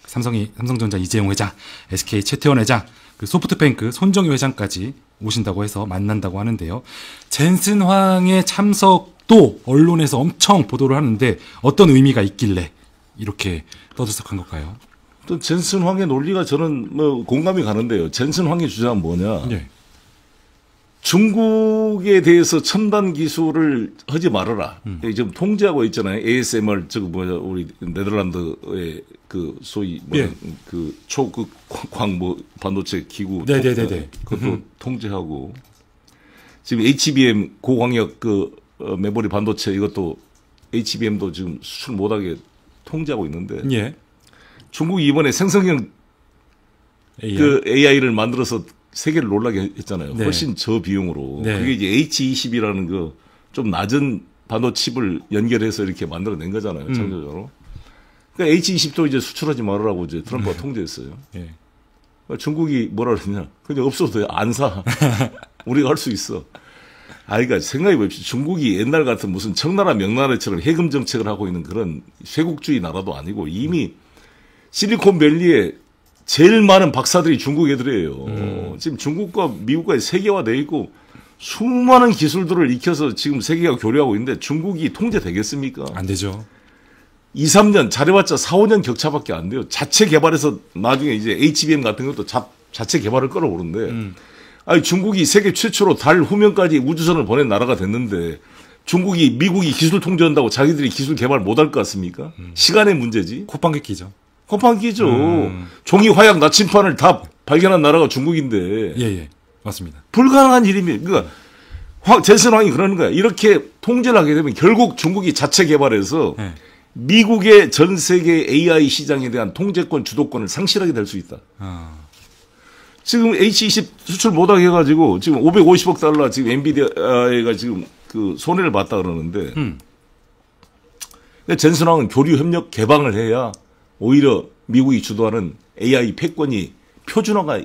삼성전자 이재용 회장, SK 최태원 회장, 그 소프트뱅크 손정희 회장까지 오신다고 해서 만난다고 하는데요. 젠슨 황의 참석도 언론에서 엄청 보도를 하는데 어떤 의미가 있길래 이렇게 떠들썩한 걸까요? 또 젠슨 황의 논리가 저는 뭐 공감이 가는데요. 젠슨 황의 주장은 뭐냐? 네. 중국에 대해서 첨단 기술을 하지 말아라. 지금 통제하고 있잖아요. ASMR 우리 네덜란드의 그 소위 예. 그 초극 광 반도체 기구 네네네네. 그것도 통제하고 지금 HBM 고광력 메모리 반도체 이것도 HBM도 지금 수출 못하게 통제하고 있는데 예. 중국이 이번에 생성형 AI를 만들어서 세계를 놀라게 했잖아요. 네. 훨씬 저비용으로. 네. 그게 이제 H20이라는 그 좀 낮은 반도칩을 연결해서 이렇게 만들어낸 거잖아요. 창조적으로. 그러니까 H20도 이제 수출하지 말으라고 이제 트럼프가 통제했어요. 예. 그러니까 중국이 뭐라 그러냐. 그냥 없어도 안 사. 우리가 할 수 있어. 그러니까 생각해 봅시다. 중국이 옛날 같은 무슨 청나라 명나라처럼 해금 정책을 하고 있는 그런 쇄국주의 나라도 아니고 이미 실리콘밸리에 제일 많은 박사들이 중국 애들이에요. 지금 중국과 미국과 세계화되어 있고 수많은 기술들을 익혀서 지금 세계가 교류하고 있는데 중국이 통제되겠습니까? 안 되죠. 2, 3년 잘해봤자 4, 5년 격차밖에 안 돼요. 자체 개발해서 나중에 이제 HBM 같은 것도 자체 개발을 끌어오는데 아니 중국이 세계 최초로 달 후면까지 우주선을 보낸 나라가 됐는데 중국이 미국이 기술 통제한다고 자기들이 기술 개발 못할 것 같습니까? 시간의 문제지. 콧방귀 끼죠. 콧방귀죠. 종이 화약 나침판을 다 발견한 나라가 중국인데 예. 맞습니다. 불가능한 일입니다. 그러니까 젠슨 황이 그러는 거야. 이렇게 통제를 하게 되면 결국 중국이 자체 개발해서 네. 미국의 전 세계 AI 시장에 대한 통제권, 주도권을 상실하게 될 수 있다. 지금 H20 수출 못하게 해가지고 지금 550억 달러 지금 엔비디아가 지금 그 손해를 봤다 그러는데 젠슨 황은 교류 협력 개방을 해야 오히려 미국이 주도하는 AI 패권이 표준화가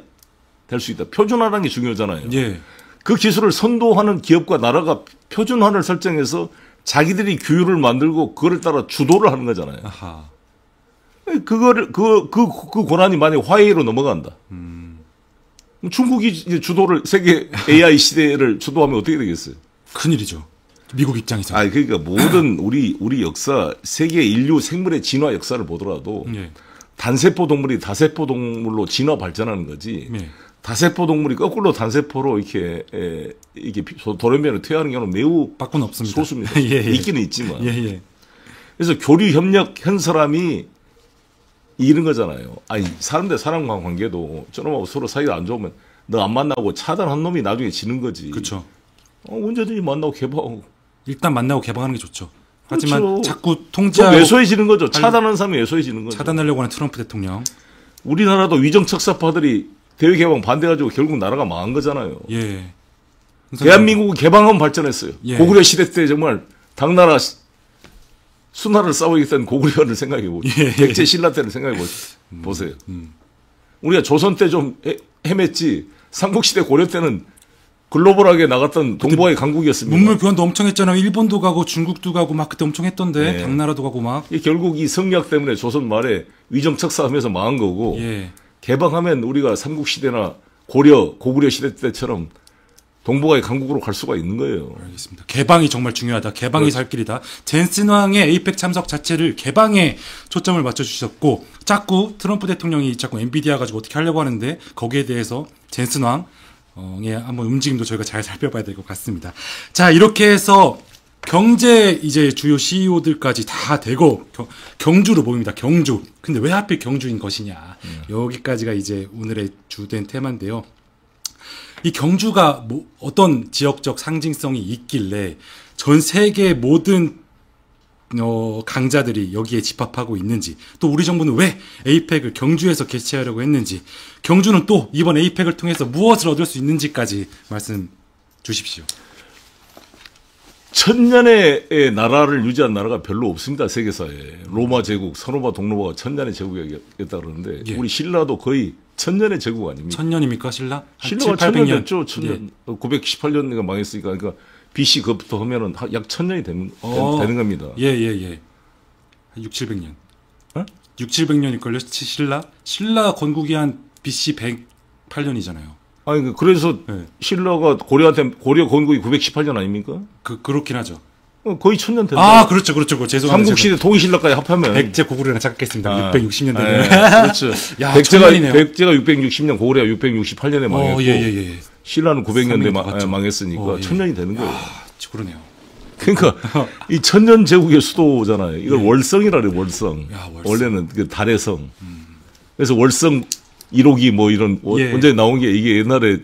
될 수 있다. 표준화라는 게 중요하잖아요. 예. 그 기술을 선도하는 기업과 나라가 표준화를 설정해서 자기들이 규율을 만들고 그거를 따라 주도를 하는 거잖아요. 아하. 그거를 그 권한이 만약 화웨이로 넘어간다. 중국이 이제 주도를 세계 AI 시대를 주도하면 어떻게 되겠어요? 큰일이죠. 미국 입장에서. 그러니까 모든 우리 역사, 세계 인류 생물의 진화 역사를 보더라도 예. 단세포 동물이 다세포 동물로 진화 발전하는 거지. 예. 다세포 동물이 거꾸로 단세포로 이렇게 돌연변을 퇴하는 경우는 매우 밖은 없습니다. 소수입니다. 예. 있기는 있지만. 예. 그래서 교류 협력 한 사람이 이런 거잖아요. 사람 대 사람 관계도 저놈하고 서로 사이가 안 좋으면 너 안 만나고 차단한 놈이 나중에 지는 거지. 그렇죠. 언제든지 만나고 개방하고. 일단 만나고 개방하는 게 좋죠. 하지만 그렇죠. 자꾸 통제하고 왜소해지는 거죠. 차단하는 사람이 왜소해지는 거죠. 차단하려고 하는 트럼프 대통령. 우리나라도 위정 척사파들이 대외 개방 반대가지고 결국 나라가 망한 거잖아요. 예. 대한민국은 개방하면 발전했어요. 예. 고구려 시대 때 정말 당나라 수나라를 싸우겠다는 고구려를 생각해 보세요. 예. 백제 신라 때를 생각해 보세요. 우리가 조선 때 좀 헤맸지 삼국시대 고려 때는 글로벌하게 나갔던 동북아의 강국이었습니다. 문물 교환도 엄청 했잖아요. 일본도 가고 중국도 가고 막 그때 엄청 했던데. 네. 당나라도 가고 막. 결국 이 성리학 때문에 조선 말에 위정척사하면서 망한 거고 예. 개방하면 우리가 삼국시대나 고구려 시대 때처럼 동북아의 강국으로 갈 수가 있는 거예요. 알겠습니다. 개방이 정말 중요하다. 개방이 살 길이다. 젠슨 황의 에이펙 참석 자체를 개방에 초점을 맞춰주셨고 자꾸 트럼프 대통령이 자꾸 엔비디아 가지고 어떻게 하려고 하는데 거기에 대해서 젠슨 황의 한번 움직임도 저희가 잘 살펴봐야 될 것 같습니다. 자, 이렇게 해서 경제 이제 주요 CEO들까지 다 되고 경주로 모입니다. 경주. 근데 왜 하필 경주인 것이냐. 여기까지가 이제 오늘의 주된 테마인데요. 이 경주가 어떤 지역적 상징성이 있길래 전 세계 모든 강자들이 여기에 집합하고 있는지, 또 우리 정부는 왜 에이펙을 경주에서 개최하려고 했는지, 경주는 또 이번 에이펙을 통해서 무엇을 얻을 수 있는지까지 말씀 주십시오. 천년의 나라를 유지한 나라가 별로 없습니다. 세계사에. 로마 제국, 서로바 동로바가 천년의 제국이었다 그러는데 예. 우리 신라도 거의 천년의 제국 아닙니까? 천년입니까 신라? 신라가 7, 800년 됐죠. 천년. 918년가 망했으니까 그러니까 BC 그부터 하면은 약 천년이 되는 겁니다. 예. 6, 700년. 어? 6, 700년일걸요 신라? 신라 건국이 한 BC 108년이잖아요. 아니 그래서 네. 신라가 고려 건국이 918년 아닙니까? 그렇긴 하죠. 거의 천년 된다. 아, 그렇죠. 죄송합니다. 삼국시대 동신라까지 합하면 백제 고구려랑 착각했습니다. 660년 되면. 네, 그렇죠. 야, 백제가 천년이네요. 660년, 고구려가 668년에 망했고, 예. 신라는 900년대 맞죠. 망했으니까 예. 천년이 되는 거예요. 그러네요. 그러니까 이 천년 제국의 수도잖아요. 이걸 월성이라 그래요. 월성. 야, 월성. 원래는 그 달의 성. 그래서 월성 1호기 뭐 이런 예. 원전에 나온 게 이게 옛날에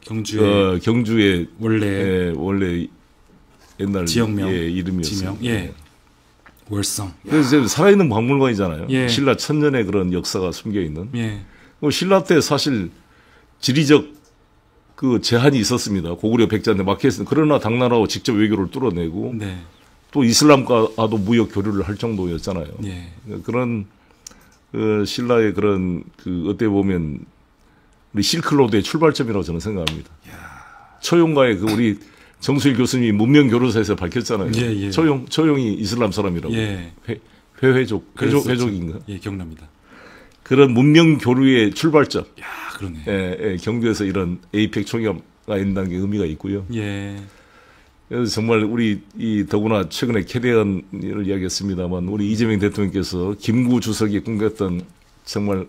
경주의 원래 옛날 지역명 이름이었어요. 지명. 예. 월성. 그래서 이제 살아있는 박물관이잖아요. 예. 신라 천년의 그런 역사가 숨겨 있는. 예. 신라 때 사실 지리적 그 제한이 있었습니다. 고구려 백제한테 막혀있었는데 그러나 당나라와 직접 외교를 뚫어내고 네. 또 이슬람과도 무역 교류를 할 정도였잖아요. 예. 그런 신라의 그런 어떻게 보면 우리 실크로드의 출발점이라고 저는 생각합니다. 초용과의 우리 정수일 교수님이 문명 교류사에서 밝혔잖아요. 예. 초용이 이슬람 사람이라고. 예. 회족인가? 예, 기억납니다. 그런 문명 교류의 출발점. 야, 그러네. 경주에서 이런 에이펙 총회가 있다는 게 의미가 있고요. 예. 그래서 정말 우리 더구나 최근에 캐대언을 이야기했습니다만 우리 이재명 대통령께서 김구 주석이 꿈꿨던 정말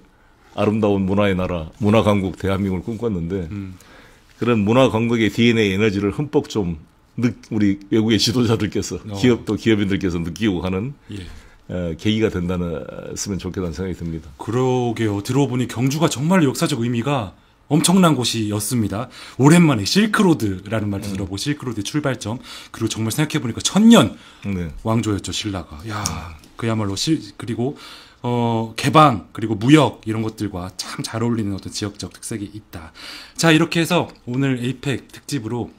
아름다운 문화의 나라, 문화강국 대한민국을 꿈꿨는데 그런 문화강국의 DNA 에너지를 흠뻑 좀 우리 외국의 지도자들께서 기업인들께서 느끼고 가는 계기가 된다면 좋겠다는 생각이 듭니다. 그러게요. 들어보니 경주가 정말 역사적 의미가 엄청난 곳이었습니다. 오랜만에 실크로드라는 말도 들어보고 실크로드의 출발점 그리고 정말 생각해보니까 천년 왕조였죠 신라가. 야 그야말로 그리고 개방 그리고 무역 이런 것들과 참 잘 어울리는 어떤 지역적 특색이 있다. 자 이렇게 해서 오늘 에이펙 특집으로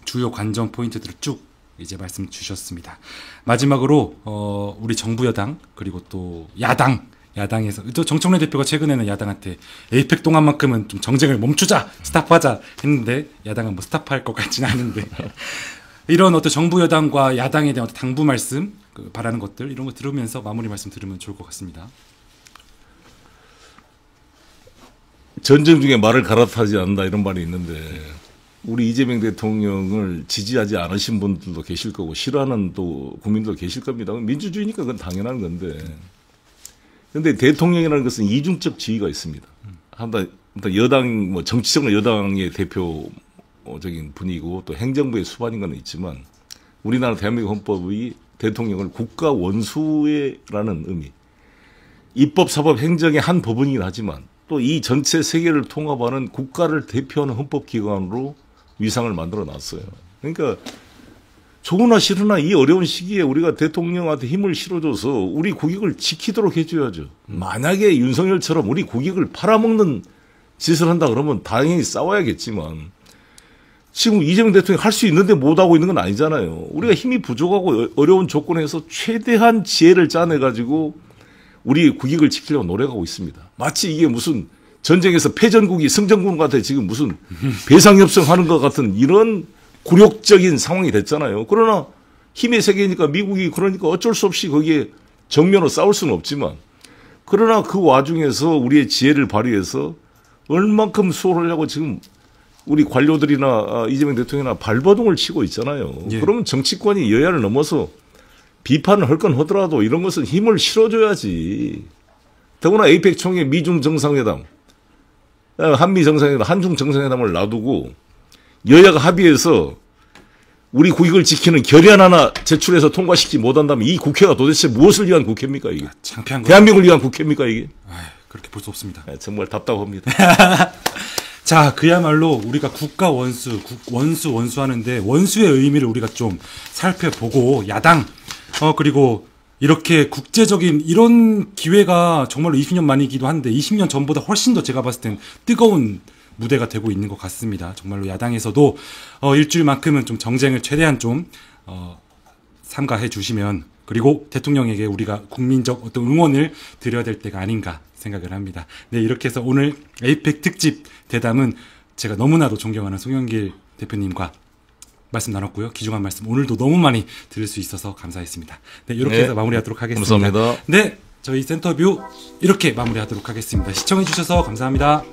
주요 관전 포인트들을 쭉 이제 말씀 주셨습니다. 마지막으로 우리 정부 여당 그리고 또 야당에서 또 정청래 대표가 최근에는 야당한테 에이펙 동안만큼은 좀 정쟁을 멈추자 스탑하자 했는데 야당은 뭐 스탑할 것 같지는 않은데 이런 어떤 정부 여당과 야당에 대한 어떤 당부 말씀 바라는 것들 이런 거 들으면서 마무리 말씀 들으면 좋을 것 같습니다. 전쟁 중에 말을 갈아타지 않는다 이런 말이 있는데 우리 이재명 대통령을 지지하지 않으신 분들도 계실 거고 싫어하는 또 국민도 계실 겁니다. 민주주의니까 그건 당연한 건데 그런데 대통령이라는 것은 이중적 지위가 있습니다. 여당 뭐 정치적으로 여당의 대표적인 분이고 또 행정부의 수반인 건 있지만 우리나라 대한민국 헌법이 대통령을 국가 원수라는 의미 입법, 사법, 행정의 한 부분이긴 하지만 또 이 전체 세계를 통합하는 국가를 대표하는 헌법기관으로 위상을 만들어 놨어요. 그러니까 좋으나 싫으나 이 어려운 시기에 우리가 대통령한테 힘을 실어줘서 우리 국익을 지키도록 해줘야죠. 만약에 윤석열처럼 우리 국익을 팔아먹는 짓을 한다 그러면 당연히 싸워야겠지만 지금 이재명 대통령이 할 수 있는데 못하고 있는 건 아니잖아요. 우리가 힘이 부족하고 어려운 조건에서 최대한 지혜를 짜내가지고 우리 국익을 지키려고 노력하고 있습니다. 마치 이게 무슨 전쟁에서 패전국이 승전국한테 지금 무슨 배상협정하는 것 같은 이런 굴욕적인 상황이 됐잖아요. 그러나 힘의 세계니까 미국이 그러니까 어쩔 수 없이 거기에 정면으로 싸울 수는 없지만 그러나 그 와중에서 우리의 지혜를 발휘해서 얼만큼 수호하려고 지금 우리 관료들이나 이재명 대통령이나 발버둥을 치고 있잖아요. 예. 그러면 정치권이 여야를 넘어서 비판을 할 건 하더라도 이런 것은 힘을 실어줘야지. 더구나 에이펙 총회 미중 정상회담, 한미 정상회담, 한중 정상회담을 놔두고 여야가 합의해서 우리 국익을 지키는 결의안 하나 제출해서 통과시키지 못한다면 이 국회가 도대체 무엇을 위한 국회입니까 이게? 창피한 거. 대한민국을 위한 국회입니까 이게? 그렇게 볼 수 없습니다. 정말 답답합니다. 자, 그야말로 우리가 국가 원수 하는데 원수의 의미를 우리가 좀 살펴보고 야당 그리고 이렇게 국제적인 이런 기회가 정말로 20년 만이기도 한데 20년 전보다 훨씬 더 제가 봤을 땐 뜨거운 무대가 되고 있는 것 같습니다. 정말로 야당에서도 일주일만큼은 좀 정쟁을 최대한 좀 삼가해 주시면, 그리고 대통령에게 우리가 국민적 어떤 응원을 드려야 될 때가 아닌가 생각을 합니다. 네, 이렇게 해서 오늘 에이펙 특집 대담은 제가 너무나도 존경하는 송영길 대표님과 말씀 나눴고요. 귀중한 말씀 오늘도 너무 많이 들을 수 있어서 감사했습니다. 네, 이렇게 네, 해서 마무리하도록 하겠습니다. 감사합니다. 네, 저희 센터뷰 이렇게 마무리하도록 하겠습니다. 시청해 주셔서 감사합니다.